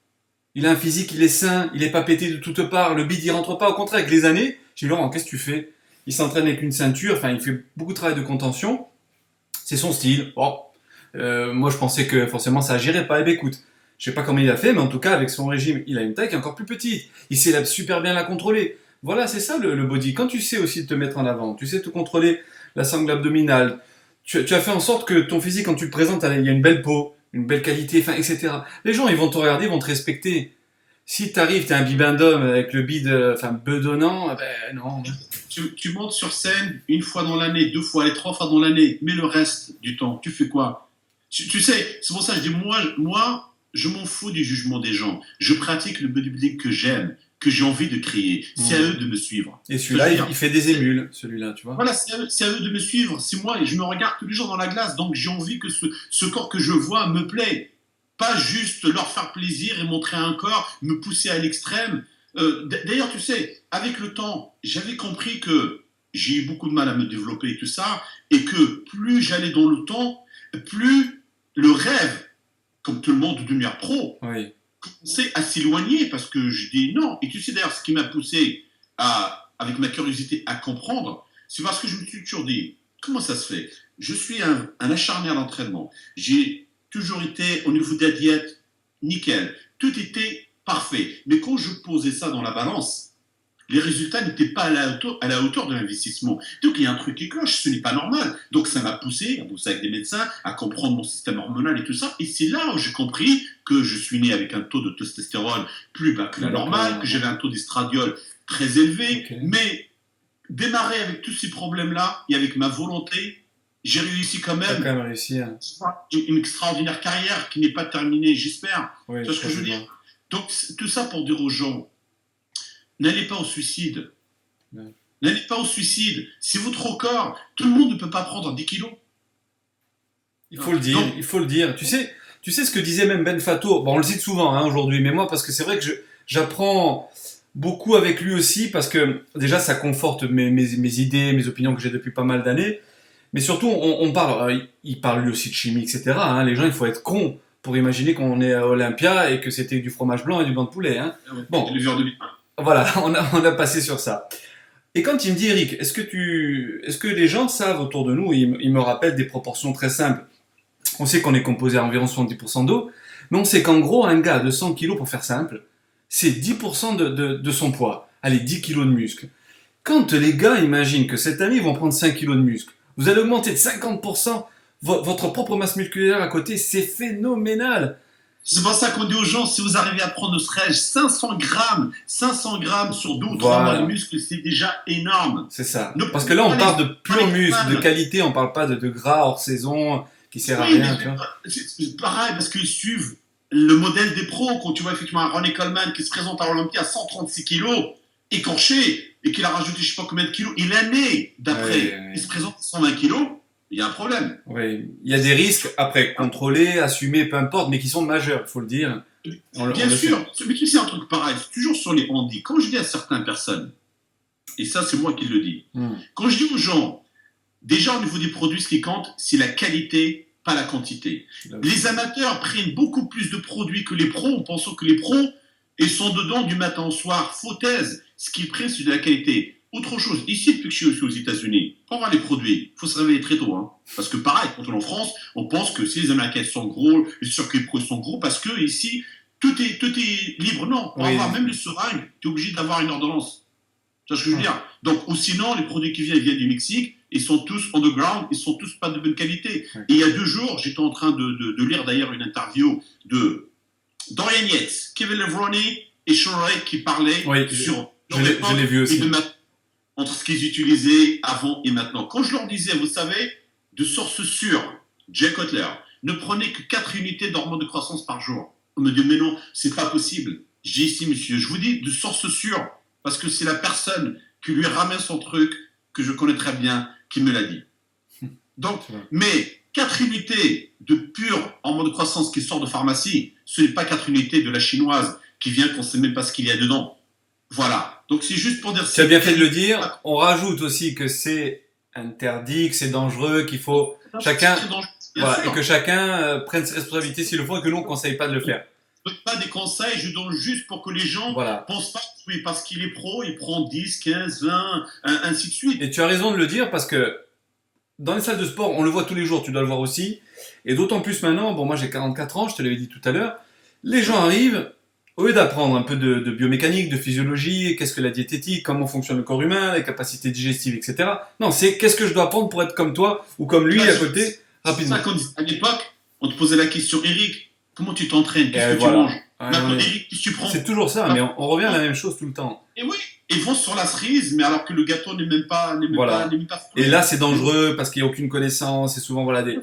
Il a un physique, il est sain, il est pas pété de toutes parts, le bide, il rentre pas. Au contraire, avec les années, j'ai dit, Laurent, qu'est-ce que tu fais? Il s'entraîne avec une ceinture, enfin, il fait beaucoup de travail de contention. C'est son style. Bon. Moi, je pensais que forcément, ça agirait pas. Eh bien, écoute, je sais pas comment il a fait, mais en tout cas, avec son régime, il a une taille qui est encore plus petite. Il sait super bien la contrôler. Voilà, c'est ça le body. Quand tu sais aussi te mettre en avant, tu sais te contrôler la sangle abdominale, tu as fait en sorte que ton physique, quand tu le présentes, il y a une belle peau, une belle qualité, enfin, etc. Les gens, ils vont te regarder, ils vont te respecter. Si t'arrives, t'es un bibendum avec le bide, bedonnant, ben non. Tu montes sur scène 1 fois dans l'année, 2 fois, 3 fois dans l'année, mais le reste du temps, tu fais quoi? Tu sais, c'est pour ça que je dis, moi, je m'en fous du jugement des gens. Je pratique le bodybuilding que j'aime, que j'ai envie de créer. C'est à eux de me suivre. Et celui-là, il fait des émules, celui-là, tu vois. Voilà, c'est à eux de me suivre. C'est moi, et je me regarde tous les jours dans la glace, donc j'ai envie que ce corps que je vois me plaît. Pas juste leur faire plaisir et montrer un corps, me pousser à l'extrême. D'ailleurs, tu sais, avec le temps, j'avais compris que j'ai eu beaucoup de mal à me développer et tout ça, et que plus j'allais dans le temps, plus le rêve, comme tout le monde, de devenir pro, commençait à s'éloigner, parce que je dis non. Et tu sais d'ailleurs, ce qui m'a poussé, avec ma curiosité, à comprendre, c'est parce que je me suis toujours dit, comment ça se fait? Je suis un acharné à l'entraînement. J'ai toujours été, au niveau de la diète, nickel. Tout était parfait. Mais quand je posais ça dans la balance, les résultats n'étaient pas à la hauteur de l'investissement. Donc il y a un truc qui cloche, ce n'est pas normal. Donc ça m'a poussé à bosser avec des médecins, à comprendre mon système hormonal et tout ça. Et c'est là où j'ai compris que je suis né avec un taux de testostérone plus bas que la normale, que j'avais un taux d'estradiol très élevé. Mais démarrer avec tous ces problèmes-là et avec ma volonté, j'ai réussi quand même. T'as quand même réussi. Une extraordinaire carrière qui n'est pas terminée, j'espère. Oui, tu vois ce que je veux dire? Donc tout ça pour dire aux gens, n'allez pas au suicide. Ouais. N'allez pas au suicide. C'est votre corps. Tout le monde ne peut pas prendre 10 kilos. Il faut le dire. Donc, il faut le dire. Tu sais ce que disait même Ben Fato. Bon, on le cite souvent aujourd'hui, mais moi, parce que c'est vrai que j'apprends beaucoup avec lui aussi, parce que déjà, ça conforte mes idées, mes opinions que j'ai depuis pas mal d'années. Mais surtout, on parle. Il parle lui aussi de chimie, etc. Hein. Les gens, il faut être con pour imaginer qu'on est à Olympia et que c'était du fromage blanc et du blanc de poulet. Hein. Bon. Le de Voilà, on a passé sur ça. Et quand il me dit, Eric, est-ce que les gens savent autour de nous, il me rappelle des proportions très simples. On sait qu'on est composé à environ 70% d'eau, mais on sait qu'en gros, un gars de 100 kg, pour faire simple, c'est 10% de son poids. Allez, 10 kg de muscle. Quand les gars imaginent que cette année, ils vont prendre 5 kg de muscle, vous allez augmenter de 50% votre propre masse musculaire à côté, c'est phénoménal. C'est pour ça qu'on dit aux gens, si vous arrivez à prendre ne serait-ce 500 grammes sur 2 ou 3 mois de muscles, c'est déjà énorme. C'est ça. Parce que là, on parle de pur muscle, de qualité, on parle pas de gras hors saison qui sert à Oui, rien, tu vois. c'est pareil, parce qu'ils suivent le modèle des pros. Quand tu vois effectivement un Ronnie Coleman qui se présente à l'Olympia à 136 kilos, écorché, et qu'il a rajouté je sais pas combien de kilos, il est né Ouais, d'après, il se présente à 120 kilos, il y a un problème. ouais. Il y a des risques, après, contrôlés, assumés, peu importe, mais qui sont majeurs, il faut le dire. On Bien le sait. sûr, mais tu sais un truc pareil, c'est toujours sur les handis. Quand je dis à certaines personnes, et ça c'est moi qui le dis, Hmm. quand je dis aux gens, déjà au niveau des produits, ce qui compte, c'est la qualité, pas la quantité. Les amateurs prennent beaucoup plus de produits que les pros en pensant que les pros ils sont dedans du matin au soir. Faux thèse. Ce qu'ils prennent, c'est de la qualité. Autre chose, ici, depuis que je suis aux États-Unis, pour voir les produits, il faut se réveiller très tôt. Hein. Parce que pareil, quand on est en France, on pense que si les Américains sont gros, les circuits pro sont gros, parce que ici, tout est libre. Non, pour Oui. avoir même les seringues, tu es obligé d'avoir une ordonnance. Tu vois ce que je veux dire? Donc, ou sinon, les produits qui viennent, ils viennent du Mexique, ils sont tous underground, ils sont tous pas de bonne qualité. Ouais. Et il y a 2 jours, j'étais en train de lire d'ailleurs une interview de Dorian Yates, Kevin Levrone et Sean Ray qui parlaient Oui, sur je l'ai vu aussi. entre ce qu'ils utilisaient avant et maintenant. Quand je leur disais, vous savez, de source sûre, Jay Cutler, ne prenez que 4 unités d'hormones de croissance par jour. On me dit, mais non, c'est pas possible. Je dis ici, monsieur, je vous dis de source sûre, parce que c'est la personne qui lui ramène son truc, que je connais très bien, qui me l'a dit. Donc, mais 4 unités de pure hormone de croissance qui sort de pharmacie, ce n'est pas 4 unités de la chinoise qui vient qu'on ne sait même pas ce qu'il y a dedans. Voilà. Donc c'est juste pour dire... Tu as bien fait de le dire. On rajoute aussi que c'est interdit, que c'est dangereux, qu'il faut chacun, voilà, et que chacun prenne ses responsabilités s'il le faut et que nous on ne conseille pas de le faire. Je ne donne pas des conseils, je donne juste pour que les gens voilà. pensent pas que oui, parce qu'il est pro, il prend 10, 15, 20, ainsi de suite. Et tu as raison de le dire parce que dans les salles de sport, on le voit tous les jours, tu dois le voir aussi. Et d'autant plus maintenant, bon moi j'ai 44 ans, je te l'avais dit tout à l'heure, les gens arrivent, au lieu d'apprendre un peu de biomécanique, de physiologie, qu'est-ce que la diététique, comment fonctionne le corps humain, les capacités digestives, etc. Non, c'est qu'est-ce que je dois apprendre pour être comme toi ou comme lui à côté, rapidement. C'est ça à l'époque, on te posait la question, Eric, comment tu t'entraînes, qu'est-ce que tu manges maintenant, Eric, qu'est-ce que tu prends? C'est toujours ça, mais on revient à la même chose tout le temps. Et oui, ils vont sur la cerise, mais alors que le gâteau n'est même pas Et là, c'est dangereux parce qu'il n'y a aucune connaissance, et souvent, voilà, des...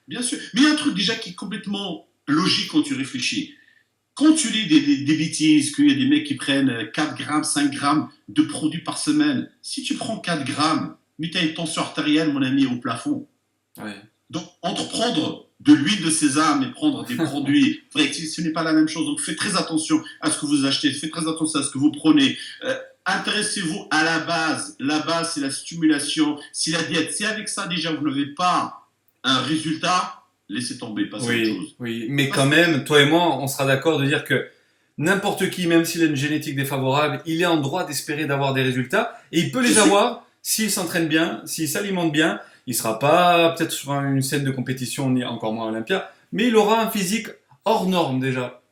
Bien sûr. Mais il y a un truc déjà qui est complètement logique quand tu réfléchis. Quand tu lis des bêtises, qu'il y a des mecs qui prennent 4 grammes, 5 grammes de produits par semaine, si tu prends 4 grammes, mais tu as une tension artérielle, mon ami, au plafond. Ouais. Donc, entreprendre de l'huile de sésame et prendre des produits, ce n'est pas la même chose. Donc, faites très attention à ce que vous achetez, faites très attention à ce que vous prenez. Intéressez-vous à la base. La base, c'est la stimulation, c'est la diète. Si avec ça, déjà, vous n'avez pas un résultat, laissez tomber, passez à autre chose. Oui, mais quand même, toi et moi, on sera d'accord de dire que n'importe qui, même s'il a une génétique défavorable, il est en droit d'espérer d'avoir des résultats et il peut les avoir s'il s'entraîne bien, s'il s'alimente bien. Il sera pas peut-être sur une scène de compétition, ni encore moins à Olympia, mais il aura un physique hors norme déjà.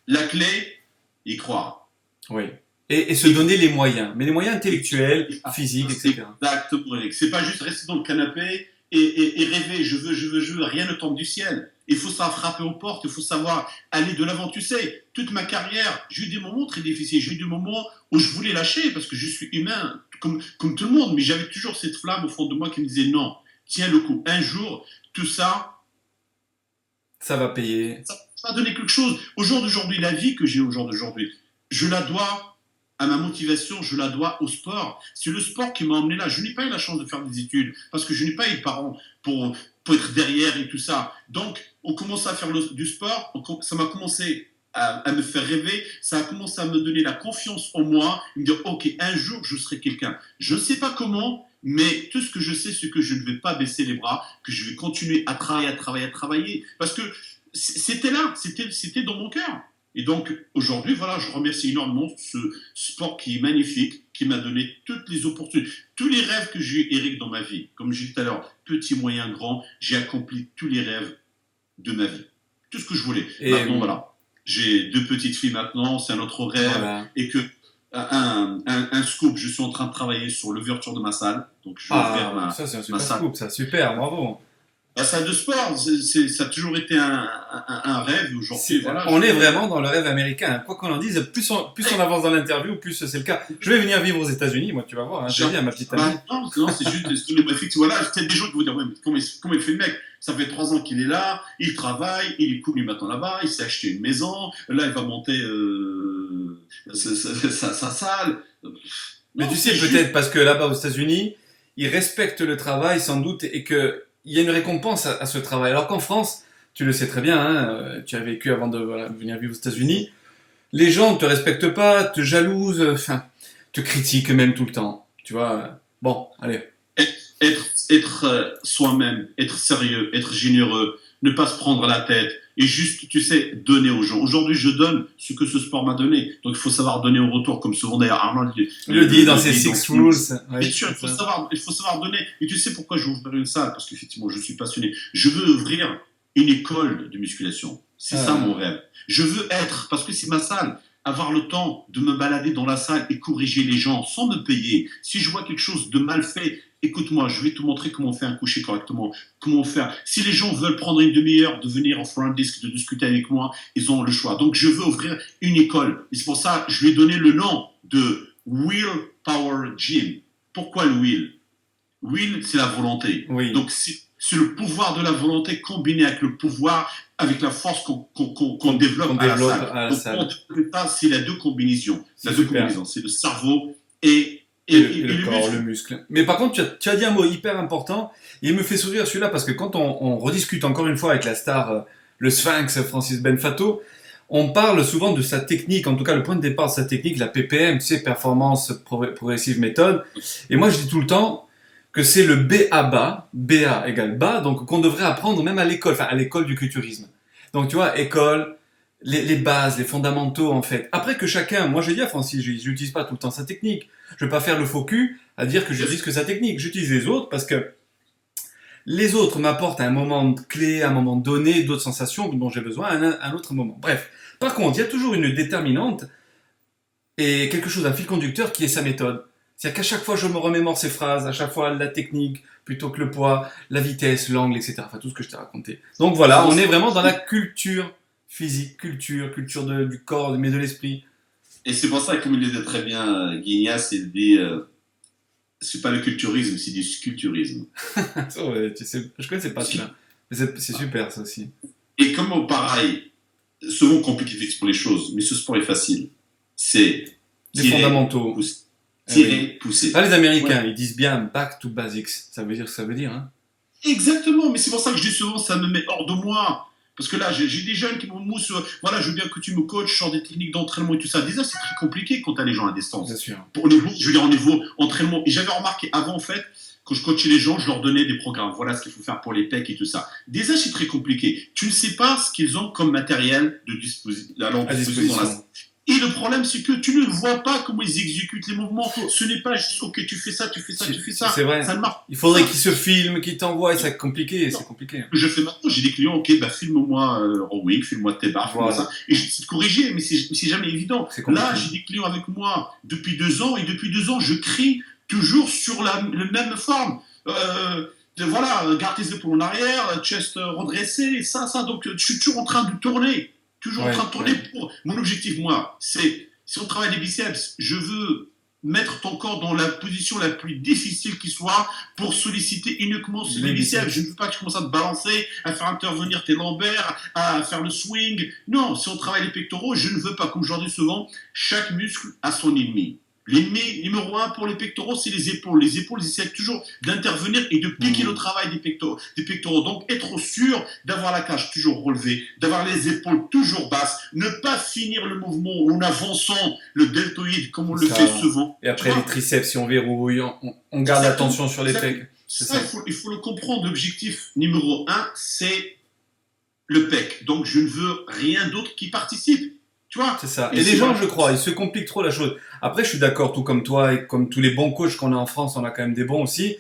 La clé, y croire. Oui. Et se donner les moyens, mais les moyens intellectuels, physiques, etc. Exactement. C'est pas juste rester dans le canapé et rêver, je veux, rien ne tombe du ciel. Il faut savoir frapper aux portes, il faut savoir aller de l'avant. Tu sais, toute ma carrière, j'ai eu des moments très difficiles, j'ai eu des moments où je voulais lâcher parce que je suis humain, comme tout le monde, mais j'avais toujours cette flamme au fond de moi qui me disait non, tiens le coup, un jour, tout ça, ça va payer. Ça va donner quelque chose. Au jour d'aujourd'hui, la vie que j'ai au jour d'aujourd'hui, je la dois à ma motivation, je la dois au sport. C'est le sport qui m'a emmené là. Je n'ai pas eu la chance de faire des études parce que je n'ai pas eu de parents pour être derrière et tout ça. Donc, on commence à faire du sport. Ça m'a commencé à me faire rêver. Ça a commencé à me donner la confiance en moi. Me dire, OK, un jour, je serai quelqu'un. Je ne sais pas comment, mais tout ce que je sais, c'est que je ne vais pas baisser les bras, que je vais continuer à travailler. Parce que c'était là, c'était dans mon cœur. Et donc, aujourd'hui, voilà, je remercie énormément ce sport qui est magnifique, qui m'a donné toutes les opportunités, tous les rêves que j'ai eu, Eric, dans ma vie. Comme je disais tout à l'heure, petit, moyen, grand, j'ai accompli tous les rêves de ma vie. Tout ce que je voulais. Et maintenant, voilà, j'ai 2 petites filles maintenant, c'est un autre rêve. Voilà. Et que, un scoop, je suis en train de travailler sur l'ouverture de ma salle. Donc, je vais ouvrir ça, c'est un super scoop, ça, super, bravo. La salle de sport, ça a toujours été un rêve. Aujourd'hui, voilà. On est vraiment dans le rêve américain. Quoi qu'on en dise, plus on avance dans l'interview, plus c'est le cas. Je vais venir vivre aux États-Unis, moi, tu vas voir. Hein, je vais dire à ma petite amie. Non, c'est juste voilà, peut-être des gens qui vont dire, ouais, mais comment il fait le mec? Ça fait 3 ans qu'il est là, il travaille, il est cool maintenant là-bas, il s'est acheté une maison, là il va monter sa salle. Mais Non, tu sais, c'est juste. peut-être parce que là-bas aux États-Unis, ils respectent le travail sans doute et qu'il y a une récompense à ce travail. Alors qu'en France, tu le sais très bien, hein, tu as vécu avant de voilà, venir vivre aux États-Unis, les gens ne te respectent pas, te jalousent, enfin, te critiquent même tout le temps. Tu vois, bon, allez. Être soi-même, être sérieux, être généreux, ne pas se prendre la tête et juste, tu sais, donner aux gens. Aujourd'hui, je donne ce que ce sport m'a donné. Donc, il faut savoir donner au retour, comme souvent d'ailleurs Arnold Le dit dans ses dit Six Rules. Bien Oui, sûr, c'est ça. il faut savoir donner. Et tu sais pourquoi je veux ouvrir une salle? Parce qu'effectivement, je suis passionné. Je veux ouvrir une école de musculation. C'est ça Ah, mon rêve. Je veux être, parce que c'est ma salle, avoir le temps de me balader dans la salle et corriger les gens sans me payer. Si je vois quelque chose de mal fait, écoute-moi, je vais te montrer comment faire un coucher correctement, comment faire. Si les gens veulent prendre une demi-heure de venir en front disc, de discuter avec moi, ils ont le choix. Donc je veux ouvrir une école. Et c'est pour ça que je lui ai donné le nom de Will Power Gym. Pourquoi le Will? Will, c'est la volonté. oui, Donc c'est le pouvoir de la volonté combiné avec le pouvoir, avec la force qu'on développe qu'on à la développe salle. à la Donc salle. ça, c'est la deux combinaisons. C'est La deux super. combinaisons, c'est le cerveau et, et, Et et le le corps, muscle. le muscle. Mais par contre, tu as dit un mot hyper important, et il me fait sourire celui-là, parce que quand on rediscute encore une fois avec la star, le Sphinx, Francis Benfato, on parle souvent de sa technique, en tout cas le point de départ de sa technique, la PPM, tu sais, Performance Progressive Method. Et moi, je dis tout le temps que c'est le BA-BA, BA égale bas, donc qu'on devrait apprendre même à l'école, enfin à l'école du culturisme. Donc tu vois, école, les bases, les fondamentaux en fait. Après que chacun, moi je dis à Francis, je n'utilise pas tout le temps sa technique. Je vais pas faire le faux cul à dire que j'utilise que sa technique. J'utilise les autres parce que les autres m'apportent à un moment clé, à un moment donné, d'autres sensations dont j'ai besoin à un autre moment. Bref. Par contre, il y a toujours une déterminante et quelque chose, un fil conducteur qui est sa méthode. C'est-à-dire qu'à chaque fois, je me remémore ces phrases, à chaque fois, la technique plutôt que le poids, la vitesse, l'angle, etc. Enfin, tout ce que je t'ai raconté. Donc voilà, on est vraiment dans la culture physique, culture du corps, mais de l'esprit. Et c'est pour ça, comme il le disait très bien Guignas, il dit c'est pas le culturisme, c'est du sculpturisme. Ouais, tu sais, je connaissais pas cela. Mais c'est super, ça aussi. Et comme pareil, souvent on complique effectivement les choses, mais ce sport est facile. C'est Les tirer, fondamentaux. pousser. Eh oui. Tirer, pousser. Là, les Américains, Ouais. ils disent bien back to basics. Ça veut dire ce que ça veut dire, hein. Exactement, mais c'est pour ça que je dis souvent, ça me met hors de moi. Parce que là, j'ai des jeunes qui me moussent, voilà, je veux bien que tu me coaches sur des techniques d'entraînement et tout ça. Déjà, c'est très compliqué quand tu as les gens à Bien distance. sûr. Pour au niveau, je veux dire, au niveau entraînement. Et j'avais remarqué avant, en fait, quand je coachais les gens, je leur donnais des programmes. Voilà ce qu'il faut faire pour les pecs et tout ça. Déjà, c'est très compliqué. Tu ne sais pas ce qu'ils ont comme matériel à leur À disposition dans la disposition. et le problème, c'est que tu ne vois pas comment ils exécutent les mouvements. Ce n'est pas juste, ok, tu fais ça, tu fais ça, tu fais ça. C'est vrai. Ça ne marche Il faudrait pas. qu'ils se filment, qu'ils t'envoient, et c'est compliqué, c'est compliqué. Que je fais maintenant, j'ai des clients, ok, bah filme-moi rowing, filme-moi tes barres, filme-moi Voilà. ça, et je sais te corriger, mais c'est jamais évident. C'est compliqué. Là, j'ai des clients avec moi depuis 2 ans, et depuis 2 ans, je crie toujours sur la même forme. Voilà, garde tes épaules en arrière, chest redressé, ça, donc je suis toujours en train de tourner. Toujours en Ouais, train de tourner ouais. pour. Mon objectif, moi, c'est, si on travaille les biceps, je veux mettre ton corps dans la position la plus difficile qui soit pour solliciter uniquement Les les biceps. biceps. Je ne veux pas que tu commences à te balancer, à faire intervenir tes lombaires, à faire le swing. Non, si on travaille les pectoraux, je ne veux pas, comme je leur dis souvent, chaque muscle a son ennemi. L'ennemi numéro 1 pour les pectoraux, c'est les épaules. Les épaules, ils essaient toujours d'intervenir et de piquer le travail des pectoraux. Donc, être sûr d'avoir la cage toujours relevée, d'avoir les épaules toujours basses, ne pas finir le mouvement en avançant le deltoïde comme on le Ça. fait souvent. Et après, les triceps, si on verrouille, on garde Exactement. l'attention sur les Exactement. pecs. C'est Ça, ça. il faut le comprendre. L'objectif numéro 1, c'est le pec. Donc, je ne veux rien d'autre qui participe. Tu vois. C'est ça. Et Et c'est les gens, vrai. je crois, ils se compliquent trop la chose. Après, je suis d'accord, tout comme toi et comme tous les bons coachs qu'on a en France, on a quand même des bons aussi,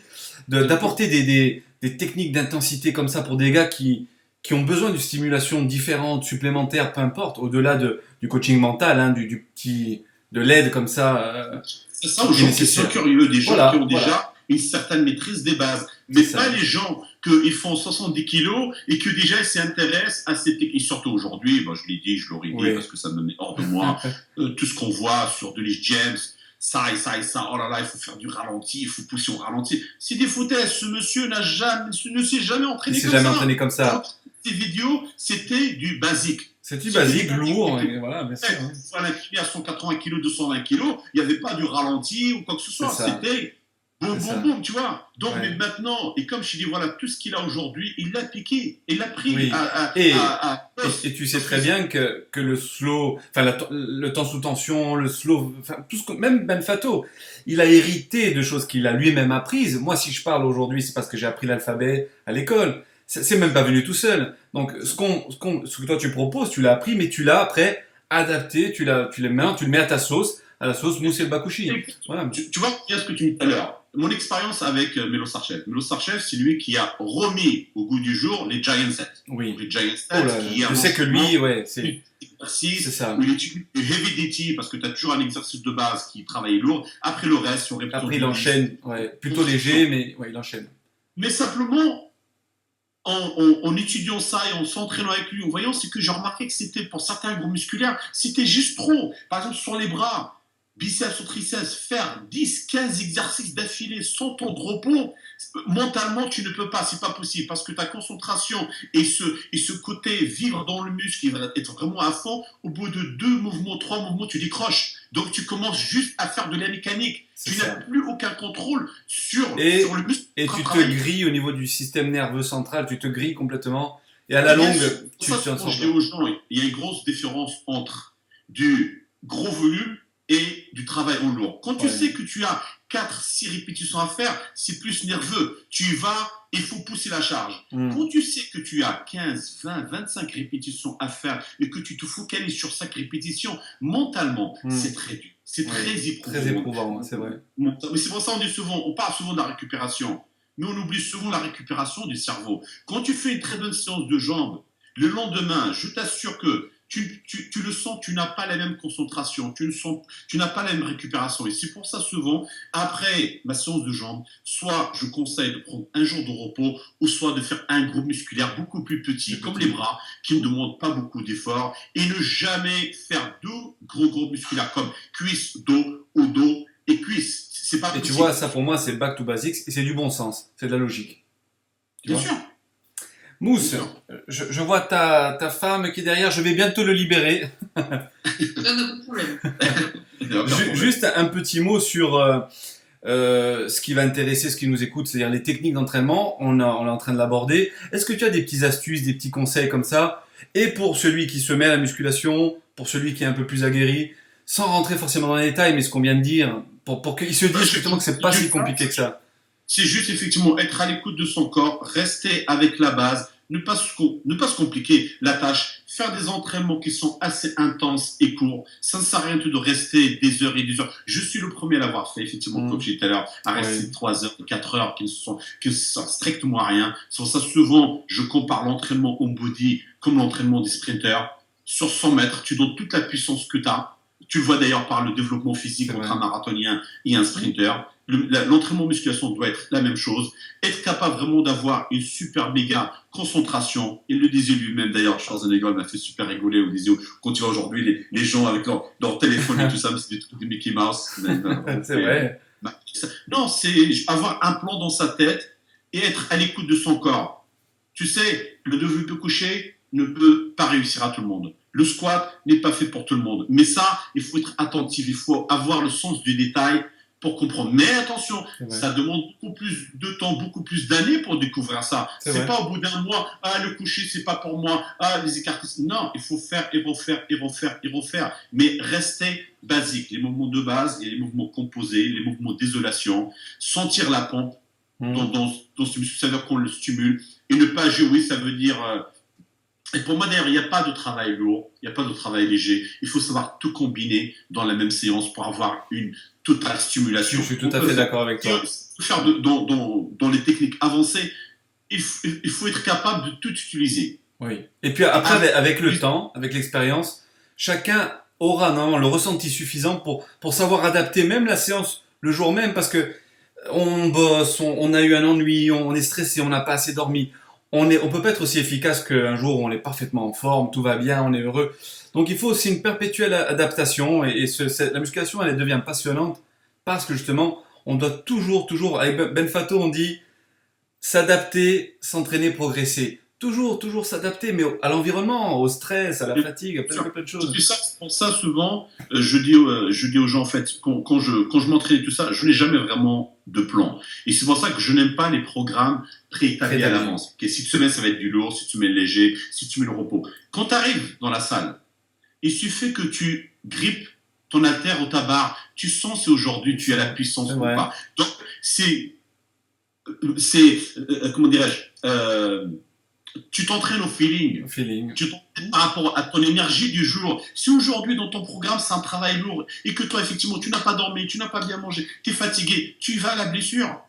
d'apporter des techniques d'intensité comme ça pour des gars qui ont besoin d'une stimulation différente, supplémentaire, peu importe, au-delà du coaching mental, hein, du petit, de l'aide comme ça. C'est ça aux qui est gens qui sont nécessaire. curieux, des gens Voilà, qui ont voilà. déjà une certaine maîtrise des bases. Mais C'est pas ça. les gens qu'ils font 70 kilos et que déjà ils s'intéressent à cette technique. Et surtout aujourd'hui, je l'ai dit, je l'aurais dit Oui. parce que ça me met hors de moi, tout ce qu'on voit sur Denis James, ça et ça et ça, oh là là, il faut faire du ralenti, il faut pousser au ralenti. C'est des foutaises, ce monsieur ne s'est jamais Il entraîné s'est comme jamais ça. entraîné comme ça. Ces vidéos, c'était du basique. C'est du C'était basique, du lourd, basique. et voilà, bien sûr. Hein. Soit l'incliné à 180 kg, 220 kg, il n'y avait pas du ralenti ou quoi que ce soit. C'est ça. C'était boum, C'est ça. boum, boum, tu vois. Donc, Ouais. mais maintenant, et comme je dis, voilà, tout ce qu'il a aujourd'hui, il l'a piqué. Il l'a pris Oui. à. Et tu sais très bien que le slow, enfin le temps sous tension, le slow, enfin tout ce que, même Ben Fato, il a hérité de choses qu'il a lui-même apprises. Moi, si je parle aujourd'hui, c'est parce que j'ai appris l'alphabet à l'école. C'est même pas venu tout seul. Donc ce que toi tu proposes, tu l'as appris, mais tu l'as après adapté, tu le mets à ta sauce, à la sauce Mousse El Bakouchi. Voilà. Tu vois, il y a ce que tu dis tout à l'heure. Mon expérience avec Melo Sarchev. Melo Sarchev, c'est lui qui a remis au goût du jour les Giant Sets. Oui. Les Giant Sets Oh là, qui je sais que lui, ouais, c'est exercice ça. où il utilise le heavy duty parce que tu as toujours un exercice de base qui travaille lourd. Après le reste, sur Après il enchaîne, ouais, plutôt léger, mais ouais, il enchaîne. Mais simplement, en étudiant ça et en s'entraînant avec lui, en voyant, c'est que j'ai remarqué que c'était, pour certains groupes musculaires, c'était juste trop. Par exemple, sur les bras, biceps ou triceps, faire 10, 15 exercices d'affilée sans temps de repos, mentalement, tu ne peux pas, c'est pas possible, parce que ta concentration et ce côté vivre dans le muscle qui va être vraiment à fond, au bout de 2 mouvements, 3 mouvements, tu décroches. Donc tu commences juste à faire de la mécanique. C'est Tu ça. n'as plus aucun contrôle sur le muscle. Et tu te travailler. grilles au niveau du système nerveux central, tu te grilles complètement. Et à la Bien longue, sûr, tu ça, t'en quand sors je dis pas. aux gens, il y a une grosse différence entre du gros volume et du travail en lourd. Quand tu Ouais. sais que tu as 4-6 répétitions à faire, c'est plus nerveux. Tu y vas, il faut pousser la charge. Mm. Quand tu sais que tu as 15, 20, 25 répétitions à faire et que tu te focalises sur chaque répétition, mentalement, c'est très dur. C'est Ouais, très éprouvant. très éprouvant, c'est vrai. Mais c'est pour ça qu'on dit souvent, on parle souvent de la récupération, mais on oublie souvent la récupération du cerveau. Quand tu fais une très bonne séance de jambes, le lendemain, je t'assure que tu le sens, tu n'as pas la même concentration, tu n'as pas la même récupération. Et c'est pour ça souvent, après ma séance de jambes, soit je conseille de prendre un jour de repos, ou soit de faire un groupe musculaire beaucoup plus petit, comme les bras, qui ne demandent pas beaucoup d'efforts, et ne jamais faire deux gros groupes musculaires comme cuisse, dos, au dos et cuisse. C'est pas Et possible. tu vois, ça pour moi, c'est back to basics et c'est du bon sens, c'est de la logique. Tu Bien vois sûr. Mousse, je vois ta femme qui est derrière, je vais bientôt le libérer. Pas de problème. Juste un petit mot sur ce qui va intéresser, ce qui nous écoute, c'est-à-dire les techniques d'entraînement. On est en train de l'aborder. Est-ce que tu as des petites astuces, des petits conseils comme ça? Et pour celui qui se met à la musculation, pour celui qui est un peu plus aguerri, sans rentrer forcément dans les détails, mais ce qu'on vient de dire, pour qu'il se dise justement que c'est pas si compliqué que ça. C'est juste effectivement être à l'écoute de son corps, rester avec la base, ne pas se compliquer la tâche, faire des entraînements qui sont assez intenses et courts. Ça ne sert à rien de rester des heures et des heures. Je suis le premier à l'avoir fait, effectivement, comme j'ai dit tout à l'heure, à rester 3 heures, 4 heures, qui ne servent strictement à rien. C'est pour ça souvent, je compare l'entraînement au body comme l'entraînement des sprinters. Sur 100 mètres, tu donnes toute la puissance que tu as. Tu le vois d'ailleurs par le développement physique entre un marathonien et un sprinter. L'entraînement musculation doit être la même chose. Être capable vraiment d'avoir une super méga concentration. Il le disait lui-même d'ailleurs, Schwarzenegger m'a fait super rigoler. Il disait, quand tu vois aujourd'hui les gens avec leur téléphone et tout ça, c'est des Mickey Mouse. C'est vrai. Non, c'est avoir un plan dans sa tête et être à l'écoute de son corps. Tu sais, le développé couché ne peut pas réussir à tout le monde. Le squat n'est pas fait pour tout le monde. Mais ça, il faut être attentif, il faut avoir le sens du détail pour comprendre. Mais attention, ça demande beaucoup plus de temps, beaucoup plus d'années pour découvrir ça. C'est pas au bout d'un mois, le coucher, c'est pas pour moi, les écartés. Non, il faut faire et refaire et refaire et refaire. Mais rester basique. Les mouvements de base et les mouvements composés, les mouvements d'isolation, sentir la pompe dans ce muscle, ça veut dire qu'on le stimule. Et ne pas jouer, ça veut dire... Et pour moi, d'ailleurs, il n'y a pas de travail lourd, il n'y a pas de travail léger. Il faut savoir tout combiner dans la même séance pour avoir une totale stimulation. Je suis tout à fait d'accord avec toi. Faire dans les techniques avancées, il faut être capable de tout utiliser. Oui. Et puis après, avec le temps, avec l'expérience, chacun aura normalement le ressenti suffisant pour savoir adapter même la séance le jour même, parce que on bosse, on a eu un ennui, on est stressé, on n'a pas assez dormi. On peut pas être aussi efficace qu'un jour où on est parfaitement en forme, tout va bien, on est heureux. Donc il faut aussi une perpétuelle adaptation la musculation, elle devient passionnante parce que justement, on doit toujours, avec Ben Fato, on dit s'adapter, s'entraîner, progresser. Toujours s'adapter, mais à l'environnement, au stress, à la fatigue, à plein de choses. C'est ça, c'est pour ça souvent, je dis aux gens en fait, quand je m'entraîne et tout ça, je n'ai jamais vraiment de plan. Et c'est pour ça que je n'aime pas les programmes préétablis à l'avance. Okay, si tu mets, ça va être du lourd, si tu mets le léger, si tu mets le repos. Quand tu arrives dans la salle, il suffit que tu grippes ton haltère ou ta barre, tu sens si aujourd'hui tu as la puissance ou pas. Donc comment dirais-je, tu t'entraînes au feeling. Tu t'entraînes par rapport à ton énergie du jour. Si aujourd'hui, dans ton programme, c'est un travail lourd et que toi, effectivement, tu n'as pas dormi, tu n'as pas bien mangé, tu es fatigué, tu y vas à la blessure.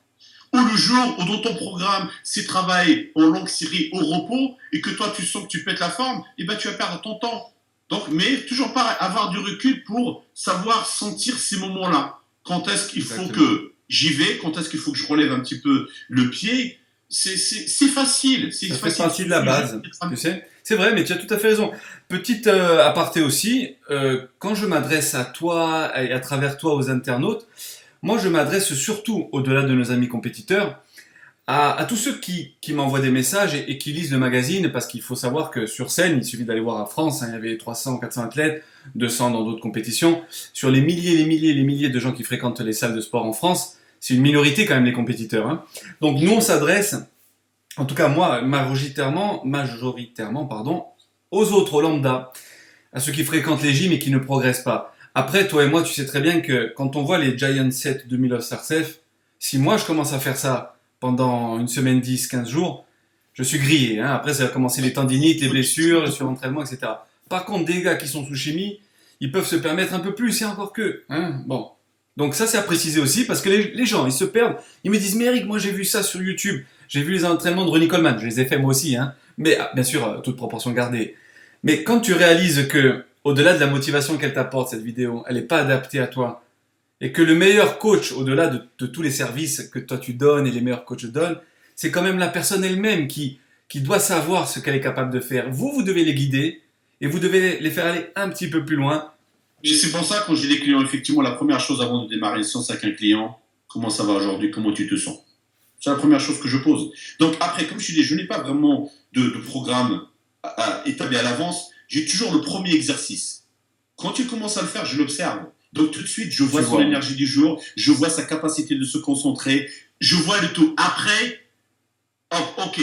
Ou le jour où dans ton programme, c'est travail en longue série au repos et que toi, tu sens que tu pètes la forme, et ben, tu vas perdre ton temps. Donc, mais toujours pas avoir du recul pour savoir sentir ces moments-là. Quand est-ce qu'il faut que j'y vais, quand est-ce qu'il faut que je relève un petit peu le pied. C'est facile. Ça fait partie de la base, tu sais. C'est vrai, mais tu as tout à fait raison. Petite aparté aussi, quand je m'adresse à toi et à travers toi aux internautes, moi je m'adresse surtout, au-delà de nos amis compétiteurs, à tous ceux qui m'envoient des messages et qui lisent le magazine, parce qu'il faut savoir que sur scène, il suffit d'aller voir à France, hein, il y avait 300, 400 athlètes, 200 dans d'autres compétitions. Sur les milliers de gens qui fréquentent les salles de sport en France, c'est une minorité quand même les compétiteurs. Hein. Donc nous on s'adresse, en tout cas moi, majoritairement, aux autres, aux lambda, à ceux qui fréquentent les gyms et qui ne progressent pas. Après, toi et moi, tu sais très bien que quand on voit les Giant Set 2000 of Sarcef, si moi je commence à faire ça pendant une semaine, 10, 15 jours, je suis grillé. Hein. Après, ça va commencer les tendinites, les blessures, le surentraînement, etc. Par contre, des gars qui sont sous chimie, ils peuvent se permettre un peu plus, et encore que. Hein. Bon. Donc ça, c'est à préciser aussi, parce que les gens, ils se perdent. Ils me disent, mais Eric, moi j'ai vu ça sur YouTube. J'ai vu les entraînements de Ronnie Coleman. Je les ai fait moi aussi, hein. Mais bien sûr, toute proportion gardée. Mais quand tu réalises que, au-delà de la motivation qu'elle t'apporte, cette vidéo, elle n'est pas adaptée à toi, et que le meilleur coach, au-delà de tous les services que toi tu donnes et les meilleurs coachs donnent, c'est quand même la personne elle-même qui doit savoir ce qu'elle est capable de faire. Vous devez les guider, et vous devez les faire aller un petit peu plus loin. Et c'est pour ça, quand j'ai des clients, effectivement, la première chose avant de démarrer une séance avec un client, comment ça va aujourd'hui, comment tu te sens? C'est la première chose que je pose. Donc après, comme je dis, je n'ai pas vraiment de programme établi à l'avance. J'ai toujours le premier exercice. Quand tu commences à le faire, je l'observe. Donc tout de suite, je vois son énergie du jour, je vois sa capacité de se concentrer, je vois le tout. Après, ok.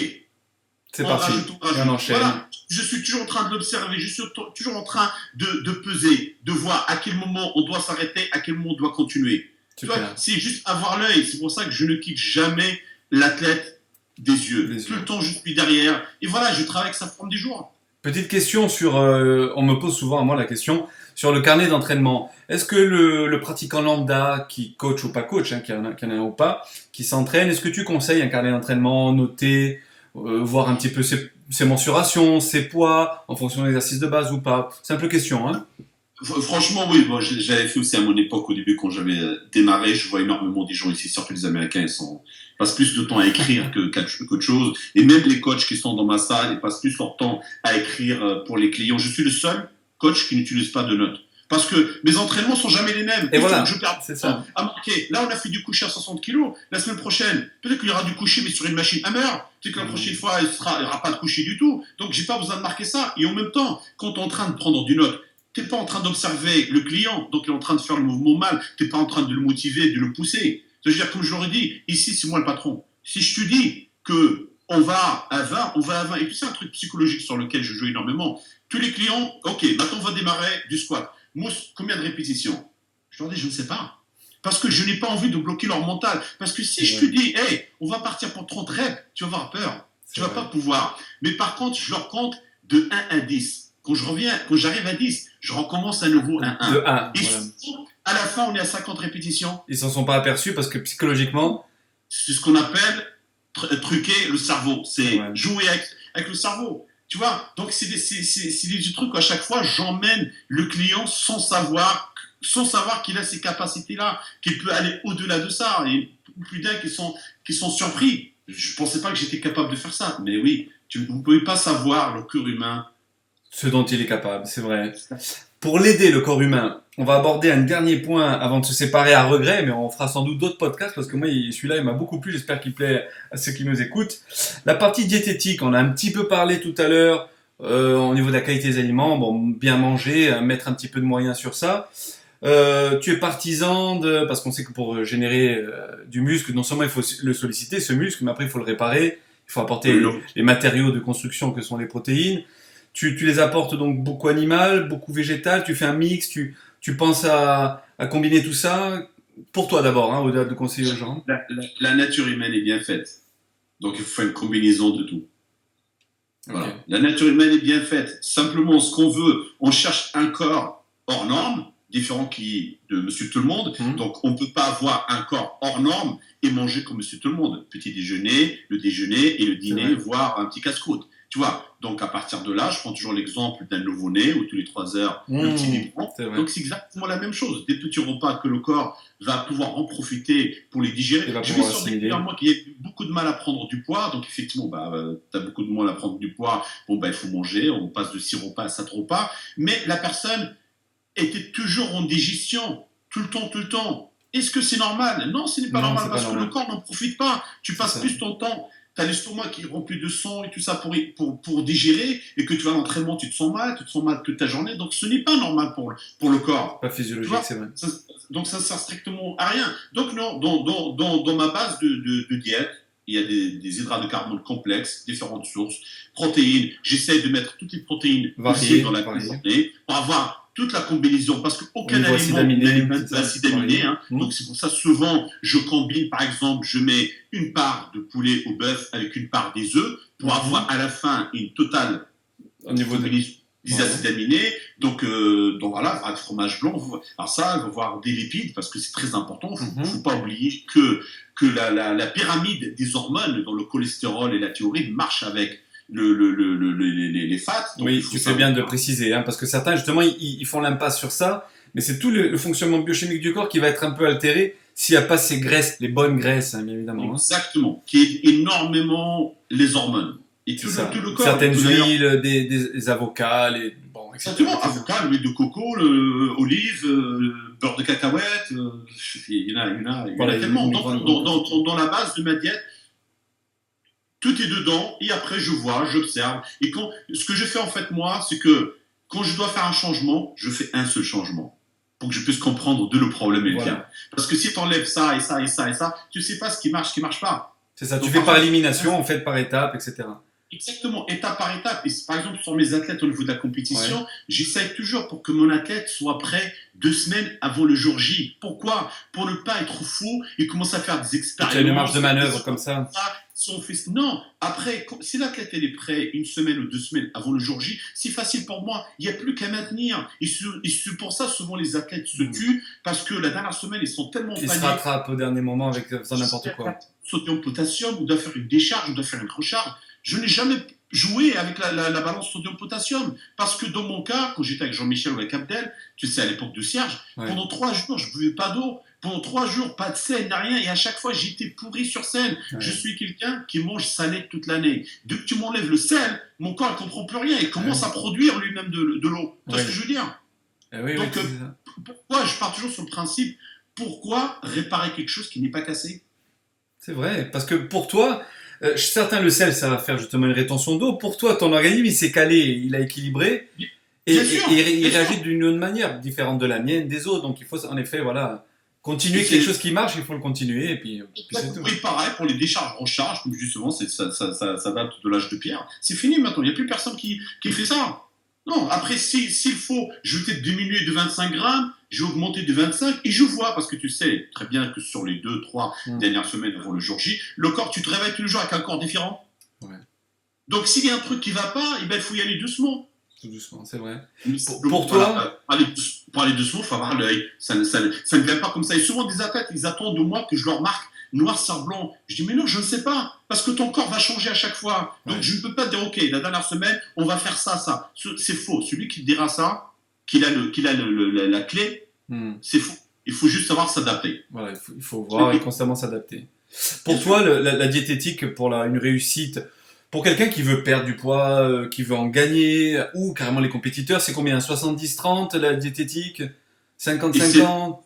C'est parti. On enchaîne. Voilà. Je suis toujours en train de l'observer, je suis toujours en train de peser, de voir à quel moment on doit s'arrêter, à quel moment on doit continuer. Tu vois, c'est juste avoir l'œil. C'est pour ça que je ne quitte jamais l'athlète des yeux. Tout le temps, je suis derrière. Et voilà, je travaille avec sa forme du jour. Petite question sur... on me pose souvent à moi la question sur le carnet d'entraînement. Est-ce que le pratiquant lambda qui coach ou pas coach, hein, qui en a un ou pas, qui s'entraîne, est-ce que tu conseilles un carnet d'entraînement noté, voir un petit peu ses mensurations, ses poids, en fonction de l'exercice de base ou pas? Simple question, hein. Franchement, oui. Bon, j'avais fait aussi à mon époque, au début, quand j'avais démarré, je vois énormément des gens ici, surtout les Américains, passent plus de temps à écrire qu'autre chose. Et même les coachs qui sont dans ma salle, ils passent plus leur temps à écrire pour les clients. Je suis le seul coach qui n'utilise pas de notes. Parce que mes entraînements sont jamais les mêmes. Et voilà, je perds c'est ça. Ok, là on a fait du coucher à 60 kilos. La semaine prochaine, peut-être qu'il y aura du coucher, mais sur une machine Hammer. Peut-être que la prochaine fois, il n'y aura pas de coucher du tout. Donc j'ai pas besoin de marquer ça. Et en même temps, quand tu es en train de prendre du note, tu n'es pas en train d'observer le client, donc il est en train de faire le mouvement mal. Tu n'es pas en train de le motiver, de le pousser. C'est-à-dire, comme je l'aurais dit, ici c'est moi le patron. Si je te dis que on va à 20, on va à 20. Et puis c'est un truc psychologique sur lequel je joue énormément. Tous les clients, ok, maintenant on va démarrer du squat. Moi, combien de répétitions? Je leur dis, je ne sais pas. Parce que je n'ai pas envie de bloquer leur mental. Parce que si je te dis, hey, on va partir pour 30 reps, tu vas avoir peur. Tu ne vas pas pouvoir. Mais par contre, je leur compte de 1 à 10. Quand j'arrive à 10, je recommence à nouveau à 1. De 1. Et voilà. À la fin, on est à 50 répétitions. Ils s'en sont pas aperçus parce que psychologiquement... C'est ce qu'on appelle truquer le cerveau. C'est jouer avec le cerveau. Tu vois, donc c'est des trucs où à chaque fois j'emmène le client sans savoir qu'il a ces capacités-là, qu'il peut aller au-delà de ça. Et plus d'un qui sont surpris. Je pensais pas que j'étais capable de faire ça. Mais oui, vous ne pouvez pas savoir le cœur humain. Ce dont il est capable, c'est vrai. Pour l'aider, le corps humain, on va aborder un dernier point avant de se séparer à regret, mais on fera sans doute d'autres podcasts parce que moi, celui-là, il m'a beaucoup plu. J'espère qu'il plaît à ceux qui nous écoutent. La partie diététique, on a un petit peu parlé tout à l'heure au niveau de la qualité des aliments. Bon, bien manger, mettre un petit peu de moyens sur ça. Tu es partisan parce qu'on sait que pour générer du muscle, non seulement il faut le solliciter, ce muscle, mais après il faut le réparer. Il faut apporter les matériaux de construction que sont les protéines. Tu les apportes donc beaucoup animal, beaucoup végétal. Tu fais un mix. Tu penses à combiner tout ça. Pour toi d'abord, hein, au-delà de conseiller aux gens. La nature humaine est bien faite. Donc il faut une combinaison de tout. Voilà. Okay. La nature humaine est bien faite. Simplement, ce qu'on veut, on cherche un corps hors norme, différent de Monsieur Tout le Monde. Donc, on ne peut pas avoir un corps hors norme et manger comme Monsieur Tout le Monde. Petit déjeuner, le déjeuner et le dîner, voire un petit casse-croûte. Tu vois, donc à partir de là, je prends toujours l'exemple d'un nouveau-né où tous les 3 heures, le petit biberon. Donc, c'est exactement la même chose. Des petits repas que le corps va pouvoir en profiter pour les digérer. Je vais sur des clients, moi, qui ai beaucoup de mal à prendre du poids. Donc, effectivement, tu as beaucoup de mal à prendre du poids. Bon, il faut manger. On passe de 6 repas à 7 repas. Mais la personne était toujours en digestion, tout le temps. Est-ce que c'est normal? Non, ce n'est pas normal parce que le corps n'en profite pas. Tu passes plus ton temps, tu as l'estomac qui est rempli de sang et tout ça pour digérer, et que tu vas à l'entraînement, tu te sens mal toute ta journée, donc ce n'est pas normal pour le corps. Pas physiologique, c'est vrai. Donc ça ne sert strictement à rien. Donc non, dans ma base de diète, il y a des hydrates de carbone complexes, différentes sources, protéines. J'essaie de mettre toutes les protéines possibles dans la journée pour avoir toute la combinaison, parce qu'aucun aliment n'a d'acide aminé. Donc c'est pour ça souvent je combine, par exemple, je mets une part de poulet au bœuf avec une part des œufs pour avoir à la fin une totale au niveau des acides aminés. Donc voilà, du fromage blanc. Alors ça, il va avoir des lipides parce que c'est très important. Il ne faut pas oublier que la pyramide des hormones dans le cholestérol et la thyroïde marche avec les fats. Donc oui, tu fais bien de préciser, parce que certains, justement, ils font l'impasse sur ça, mais c'est tout le fonctionnement biochimique du corps qui va être un peu altéré s'il n'y a pas ces graisses, les bonnes graisses, bien évidemment. Exactement, qui aide énormément les hormones. Et tout le corps. Certaines huiles, des avocats, etc. Exactement, avocats, l'huile de coco, olive, beurre de cacahuète, il y en a tellement. Dans la base de ma diète, tout est dedans, et après je vois, j'observe. Et ce que je fais en fait moi, c'est que quand je dois faire un changement, je fais un seul changement pour que je puisse comprendre d'où le problème est vient. Parce que si tu enlèves ça et ça et ça et ça, tu sais pas ce qui marche pas. C'est ça, tu fais par élimination, en fait par étapes, etc. Exactement, étape par étape. Et par exemple, sur mes athlètes au niveau de la compétition, j'essaye toujours pour que mon athlète soit prêt 2 semaines avant le jour J. Pourquoi? Pour ne pas être fou et commencer à faire des expériences. Tu as une marge de manœuvre comme ça. Non, après, si l'athlète est prêt 1 semaine ou 2 semaines avant le jour J, c'est facile pour moi. Il n'y a plus qu'à maintenir. Et c'est pour ça, souvent, les athlètes se tuent parce que la dernière semaine, ils sont tellement paniqués. Ils se rattrapent au dernier moment avec n'importe quoi. Sodium, potassium, on doit faire une décharge, on doit faire une recharge. Je n'ai jamais joué avec la balance sodium-potassium parce que dans mon cas, quand j'étais avec Jean-Michel ou avec Abdel, tu sais, à l'époque de Serge, pendant 3 jours, je ne buvais pas d'eau. Pendant 3 jours, pas de scène, rien. Et à chaque fois, j'étais pourri sur scène. Je suis quelqu'un qui mange salé toute l'année. Dès que tu m'enlèves le sel, mon corps ne comprend plus rien. Il commence à produire lui-même de l'eau. Tu vois ce que je veux dire? Donc, pourquoi je pars toujours sur le principe, pourquoi réparer quelque chose qui n'est pas cassé? C'est vrai, parce que pour toi, certains le sel, ça va faire justement une rétention d'eau. Pour toi, ton organisme, il s'est calé, il a équilibré. Et il réagit d'une autre manière, différente de la mienne, des autres. Donc il faut en effet, continuer quelque chose qui marche, il faut le continuer. Et puis c'est tout. Oui, pareil, pour les décharges recharge, comme justement, ça date de l'âge de pierre. C'est fini maintenant, il n'y a plus personne qui fait ça. Non, après, s'il faut, je vais peut-être diminuer de 25 grammes, je vais augmenter de 25, et je vois, parce que tu sais très bien que sur les 2-3 dernières semaines avant le jour J, le corps, tu te réveilles tous les jours avec un corps différent. Ouais. Donc s'il y a un truc qui ne va pas, il faut y aller doucement. Tout doucement, c'est vrai. Pour toi, pour aller doucement, il faut avoir l'œil. Ça ne vient pas comme ça. Et souvent, des athlètes, ils attendent de moi que je leur marque noir sur blanc. Je dis, mais non, je ne sais pas. Parce que ton corps va changer à chaque fois. Donc, je ne peux pas te dire, OK, la dernière semaine, on va faire ça. C'est faux. Celui qui te dira ça, qu'il a la clé, c'est faux. Il faut juste savoir s'adapter. Voilà, il faut voir et constamment s'adapter. Pour toi, la diététique, pour une réussite, pour quelqu'un qui veut perdre du poids, qui veut en gagner, ou carrément les compétiteurs, c'est combien? 70-30 la diététique? 50-50?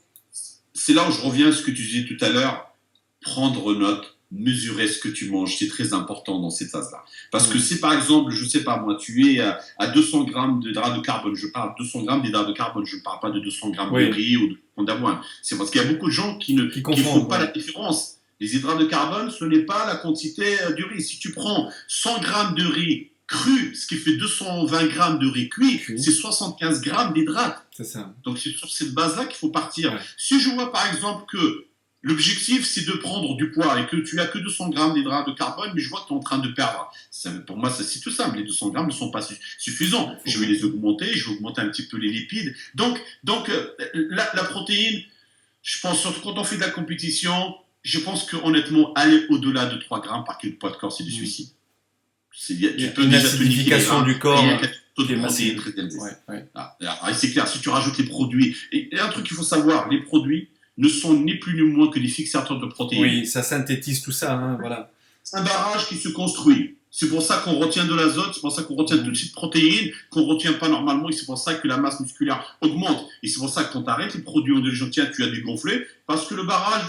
C'est là où je reviens à ce que tu disais tout à l'heure, prendre note, mesurer ce que tu manges, c'est très important dans cette phase-là. Parce que si par exemple, je sais pas moi, tu es à 200 grammes d'hydrates de carbone, je parle de 200 grammes d'hydrates de carbone, je ne parle pas de 200 grammes de riz ou de d'avoine. C'est parce qu'il y a beaucoup de gens qui ne font pas la différence. Les hydrates de carbone, ce n'est pas la quantité du riz. Si tu prends 100 grammes de riz cru, ce qui fait 220 grammes de riz cuit, c'est 75 grammes d'hydrates. C'est ça. Donc c'est sur cette base-là qu'il faut partir. Ouais. Si je vois par exemple que l'objectif c'est de prendre du poids et que tu as que 200 grammes d'hydrates de carbone, mais je vois que tu es en train de perdre. Pour moi, c'est tout simple. Les 200 grammes ne sont pas suffisants. Je vais les augmenter, je vais augmenter un petit peu les lipides. Donc la protéine, je pense surtout quand on fait de la compétition, je pense qu'honnêtement, aller au-delà de 3 grammes par kilo de poids de corps, c'est du suicide. Tu peux une acidification du corps taux de protéines très élevé. C'est clair, si tu rajoutes les produits, et un truc qu'il faut savoir, les produits ne sont ni plus ni moins que des fixateurs de protéines. Oui, ça synthétise tout ça, hein, voilà. C'est un barrage qui se construit. C'est pour ça qu'on retient de l'azote, c'est pour ça qu'on retient toutes ces protéines qu'on ne retient pas normalement, et c'est pour ça que la masse musculaire augmente. Et c'est pour ça que quand tu arrêtes les produits tiens, tu as dégonflé, parce que le barrage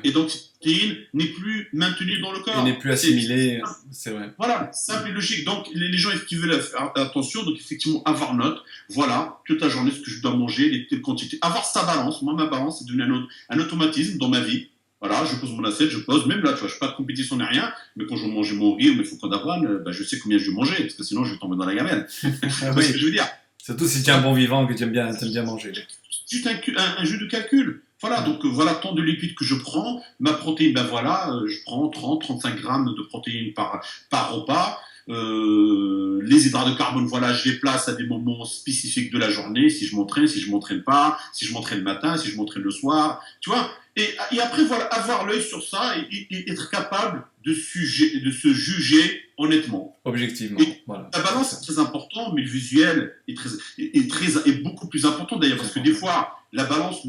et donc cette protéine n'est plus maintenue dans le corps. Elle n'est plus assimilée, c'est vrai. Voilà, simple et logique. Donc les gens qui veulent faire attention, donc effectivement avoir note, voilà, toute la journée ce que je dois manger, les quantités, avoir sa balance. Moi ma balance c'est devenu un automatisme dans ma vie. Voilà, je pose mon assiette, je pose, même là, tu vois, je fais pas de compétition ni rien, mais quand je mange mon riz ou mes flocons d'avoine, je sais combien je vais manger, parce que sinon je vais tomber dans la gamelle. C'est ce que je veux dire. Surtout si tu es un bon vivant, que tu aimes bien manger. Juste un jeu de calcul. Voilà, donc voilà tant de lipides que je prends. Ma protéine, je prends 30-35 grammes de protéines par repas. Les hydrates de carbone, je les place à des moments spécifiques de la journée. Si je m'entraîne pas, si je m'entraîne le matin, si je m'entraîne le soir. Tu vois. Et après, avoir l'œil sur ça et être capable de se juger honnêtement. Objectivement. Voilà. La balance, c'est très important, mais le visuel est beaucoup plus important d'ailleurs, parce que des fois, la balance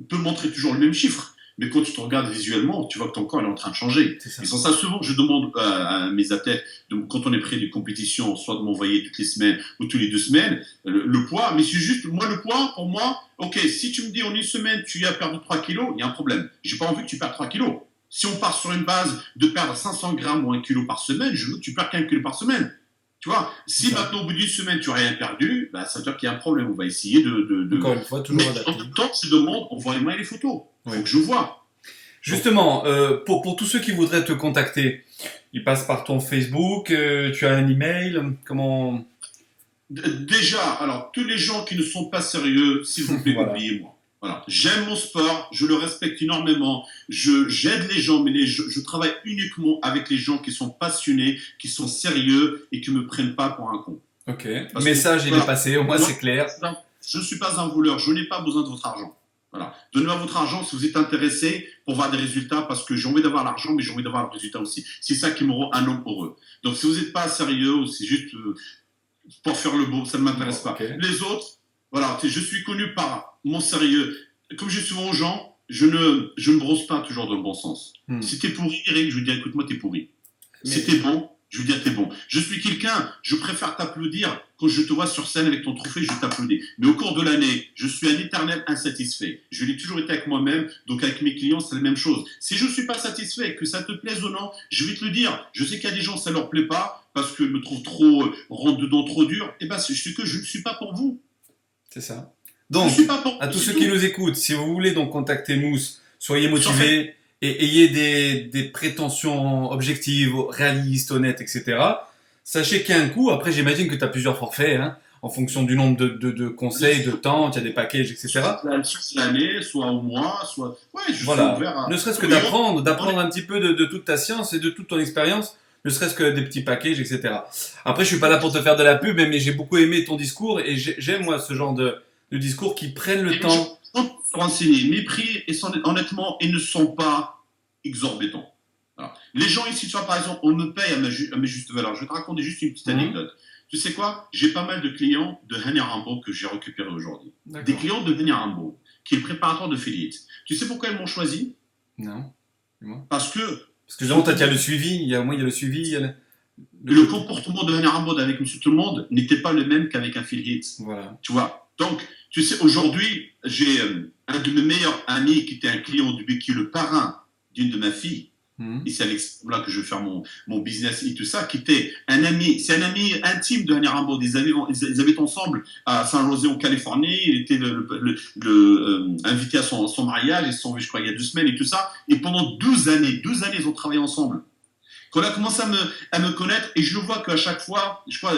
peut montrer toujours le même chiffre. Mais quand tu te regardes visuellement, tu vois que ton corps est en train de changer. Et sans ça, souvent, je demande à mes athlètes, quand on est près des compétitions, soit de m'envoyer toutes les semaines ou toutes les 2 semaines, le poids. Mais c'est juste, moi, le poids, pour moi, ok, si tu me dis en une semaine, tu as perdu 3 kilos, il y a un problème. J'ai pas envie que tu perdes 3 kilos. Si on part sur une base de perdre 500 grammes ou 1 kilo par semaine, je veux que tu perds qu'1 kilo par semaine. Tu vois, si maintenant au bout d'une semaine tu n'as rien perdu, ça veut dire qu'il y a un problème. On va essayer de... Encore une fois, toujours adapter. En tout temps, c'est demande, envoie-moi les photos. Il faut que je vois. Justement, pour tous ceux qui voudraient te contacter, ils passent par ton Facebook, tu as un email, comment... Déjà, alors, tous les gens qui ne sont pas sérieux, s'il vous plaît, oubliez-moi. Voilà. J'aime mon sport, je le respecte énormément, j'aide les gens, mais je travaille uniquement avec les gens qui sont passionnés, qui sont sérieux et qui ne me prennent pas pour un con. Ok, le message il est passé, au moins c'est clair. Je ne suis pas un voleur, je n'ai pas besoin de votre argent. Voilà. Donnez-moi votre argent si vous êtes intéressé pour voir des résultats, parce que j'ai envie d'avoir l'argent, mais j'ai envie d'avoir le résultat aussi. C'est ça qui me rend un homme heureux. Donc si vous n'êtes pas sérieux, ou c'est juste pour faire le beau, ça ne m'intéresse pas. Les autres, voilà, je suis connu par mon sérieux. Comme je dis souvent aux gens, je ne brosse pas toujours dans le bon sens. Si t'es pourri, Eric, je veux dire, écoute-moi, t'es pourri. Si t'es bon, je veux dire, t'es bon. Je suis quelqu'un, je préfère t'applaudir quand je te vois sur scène avec ton trophée, je t'applaudis. Mais au cours de l'année, je suis un éternel insatisfait. Je l'ai toujours été avec moi-même, donc avec mes clients, c'est la même chose. Si je ne suis pas satisfait, que ça te plaise ou non, je vais te le dire. Je sais qu'il y a des gens, ça leur plaît pas, parce qu'ils me trouvent trop, rentre dedans trop dur. Eh ben, c'est que je ne suis pas pour vous. C'est ça. Donc, à tous ceux qui nous écoutent, si vous voulez donc contacter Mousse, soyez motivés et ayez des prétentions objectives, réalistes, honnêtes, etc. Sachez qu'il y a un coût. Après, j'imagine que tu as plusieurs forfaits, hein, en fonction du nombre de conseils, de temps, il y a des packages, etc. Soit l'année, soit au mois, soit... Ouais, je suis ouvert à... Ne serait-ce que d'apprendre un petit peu de toute ta science et de toute ton expérience, ne serait-ce que des petits packages, etc. Après, je suis pas là pour te faire de la pub, mais j'ai beaucoup aimé ton discours et j'aime, moi, ce genre de discours qui prennent le temps. Renseigner. Mes prix, honnêtement, ils ne sont pas exorbitants. Alors, les gens ici, tu vois, par exemple, on me paye à mes justes valeurs. Je vais te raconter juste une petite anecdote. Tu sais quoi? J'ai pas mal de clients de Hani Rambo que j'ai récupérés aujourd'hui. Des clients de Hani Rambo. qui est le préparateur de Philippe. Tu sais pourquoi ils m'ont choisi? Non. Dis-moi. Parce que Parce que genre, il y a le suivi, il y a le suivi, il y a le comportement de Hani Rambod avec Monsieur Tout-le-Monde n'était pas le même qu'avec un Philippe. Voilà. Tu vois. Donc, tu sais, aujourd'hui, j'ai un de mes meilleurs amis qui était un client qui est le parrain d'une de ma fille. Et c'est avec là que je vais faire mon business et tout ça, qui était un ami, c'est un ami intime de Hani Rambod. Ils avaient ensemble à San Jose en Californie. Il était invité à son mariage, ils se sont vus, je crois, il y a 2 semaines et tout ça. Et pendant 12 années, ils ont travaillé ensemble. Quand on a commencé à me connaître, et je le vois qu'à chaque fois, je crois,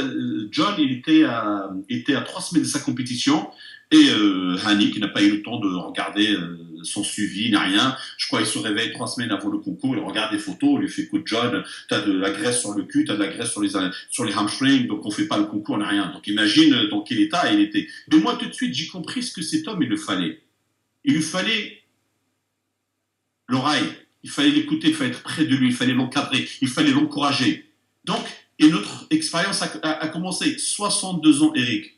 John, il était à 3 semaines de sa compétition, et Hani, qui n'a pas eu le temps de regarder son suivi, n'a rien. Je crois qu'il se réveille 3 semaines avant le concours, il regarde des photos, il lui fait écoute John, t'as de la graisse sur le cul, t'as de la graisse sur les hamstrings, donc on fait pas le concours, on n'a rien. Donc imagine dans quel état il était. Mais moi tout de suite j'ai compris ce que cet homme il lui fallait. Il lui fallait l'oreille, il fallait l'écouter, il fallait être près de lui, il fallait l'encadrer, il fallait l'encourager. Donc, et notre expérience a commencé. 62 ans, Eric.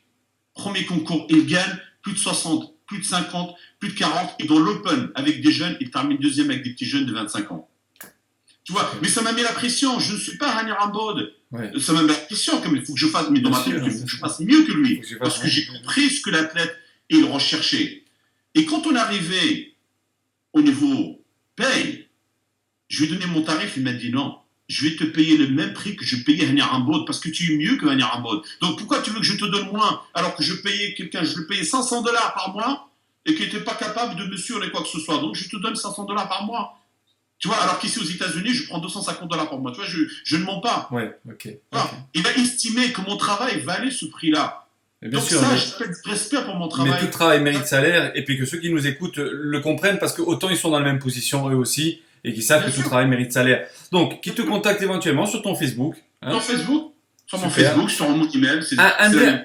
Premier concours, il gagne plus de 60, plus de 50, plus de 40. Et dans l'Open, avec des jeunes, il termine 2e avec des petits jeunes de 25 ans. Tu vois, mais ça m'a mis la pression. Je ne suis pas Hani Rambod. Ouais. Ça m'a mis la pression, comme il faut que je fasse, mais dans ma tête, il faut que je fasse mieux que lui. Parce que j'ai compris ce que l'athlète il recherchait. Et quand on arrivait au niveau paye, je lui ai donné mon tarif, il m'a dit non. Je vais te payer le même prix que je payais Hani Rambod parce que tu es mieux que Hani Rambod. Donc pourquoi tu veux que je te donne moins alors que je payais quelqu'un, je le payais $500 par mois et qu'il n'était pas capable de me suivre quoi que ce soit. Donc je te donne $500 par mois. Tu vois, alors qu'ici aux États-Unis, je prends $250 par mois. Tu vois, je ne mens pas. Ouais, ok. Il a estimé que mon travail valait ce prix-là. Bien donc sûr, ça, j'ai fait du respect pour mon travail. Mais tout travail mérite salaire et puis que ceux qui nous écoutent le comprennent parce que autant ils sont dans la même position eux aussi. Et qui savent que tout travail mérite salaire. Donc, qui te contacte éventuellement sur ton Facebook. Hein. Sur Facebook, sur mon Facebook, sur mon email.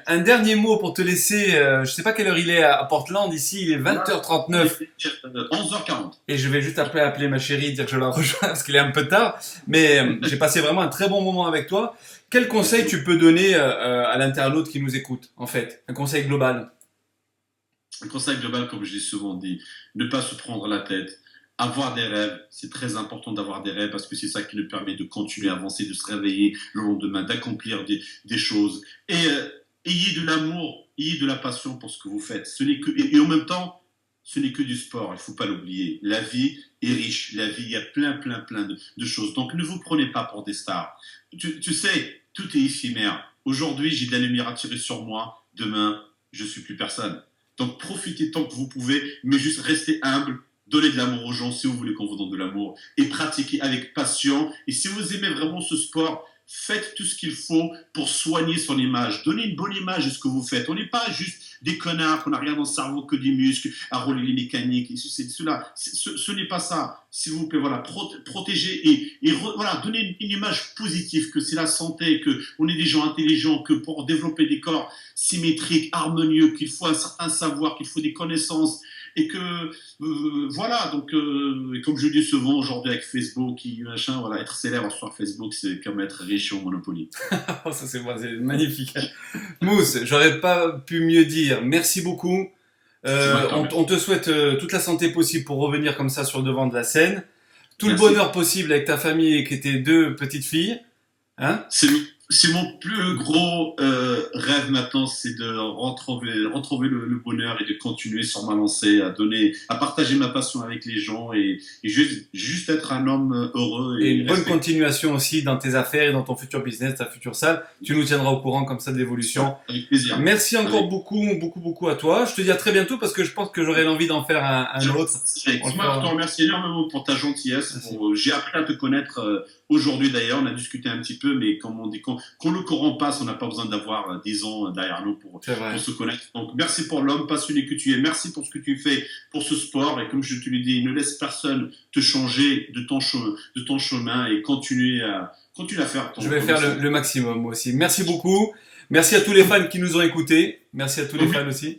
Un dernier mot pour te laisser. Je ne sais pas quelle heure il est à Portland. Ici, il est 20h39. 11h40. Et je vais juste après appeler ma chérie, dire que je la rejoins parce qu'il est un peu tard. Mais j'ai passé vraiment un très bon moment avec toi. Quel conseil tu peux donner à l'internaute qui nous écoute, en fait? Un conseil global. Un conseil global, comme je l'ai souvent dit, ne pas se prendre la tête. Avoir des rêves, c'est très important d'avoir des rêves parce que c'est ça qui nous permet de continuer à avancer, de se réveiller le lendemain, d'accomplir des choses. Et ayez de l'amour, ayez de la passion pour ce que vous faites. Et en même temps, ce n'est que du sport, il ne faut pas l'oublier. La vie est riche, la vie, il y a plein de choses. Donc ne vous prenez pas pour des stars. Tu sais, tout est éphémère. Aujourd'hui, j'ai de la lumière à tirer sur moi. Demain, je ne suis plus personne. Donc profitez tant que vous pouvez, mais juste restez humble. Donnez de l'amour aux gens si vous voulez qu'on vous donne de l'amour et pratiquez avec passion. Et si vous aimez vraiment ce sport, faites tout ce qu'il faut pour soigner son image. Donnez une bonne image de ce que vous faites. On n'est pas juste des connards, qu'on n'a rien dans le cerveau que des muscles, à rouler les mécaniques. Ce n'est pas ça. S'il vous plaît, voilà, protégez et voilà, donnez une image positive, que c'est la santé, que on est des gens intelligents, que pour développer des corps symétriques, harmonieux, qu'il faut un certain savoir, qu'il faut des connaissances. Et que voilà, donc comme je dis souvent aujourd'hui avec Facebook, voilà, être célèbre sur Facebook, c'est comme être riche au Monopoly. Ça c'est magnifique. Mousse, j'aurais pas pu mieux dire. Merci beaucoup. On te souhaite toute la santé possible pour revenir comme ça sur le devant de la scène. Tout le bonheur possible avec ta famille et tes 2 petites filles. Hein? C'est mon plus gros rêve maintenant, c'est de retrouver le bonheur et de continuer sur ma lancée, à partager ma passion avec les gens et juste être un homme heureux. Et une bonne continuation aussi dans tes affaires et dans ton futur business, ta future salle. Tu nous tiendras au courant comme ça de l'évolution. Avec plaisir. Merci encore beaucoup à toi. Je te dis à très bientôt parce que je pense que j'aurai l'envie d'en faire un autre. Moi, je te remercie énormément pour ta gentillesse. J'ai appris à te connaître aujourd'hui d'ailleurs. On a discuté un petit peu, mais comme on dit, quand le courant passe, on n'a pas besoin d'avoir 10 ans derrière nous pour se connaître. Donc, merci pour l'homme passionné que tu es. Merci pour ce que tu fais pour ce sport. Et comme je te l'ai dit, ne laisse personne te changer de ton chemin et continue à faire Je vais faire le maximum, moi aussi. Merci beaucoup. Merci à tous les fans qui nous ont écoutés. Merci à tous les fans aussi.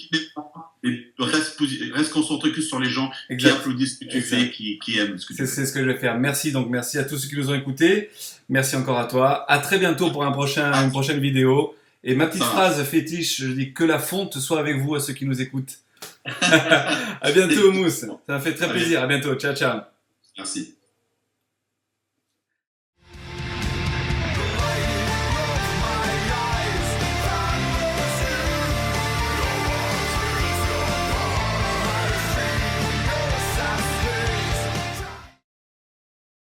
Et reste concentré que sur les gens qui applaudissent ce que tu fais, qui aiment ce que tu fais. C'est ce que je vais faire. Merci à tous ceux qui nous ont écoutés. Merci encore à toi. À très bientôt pour une prochaine vidéo. Et ma petite phrase fétiche, je dis que la fonte soit avec vous à ceux qui nous écoutent. À bientôt, Mousse. Ça m'a fait très plaisir. À bientôt. Ciao, ciao. Merci.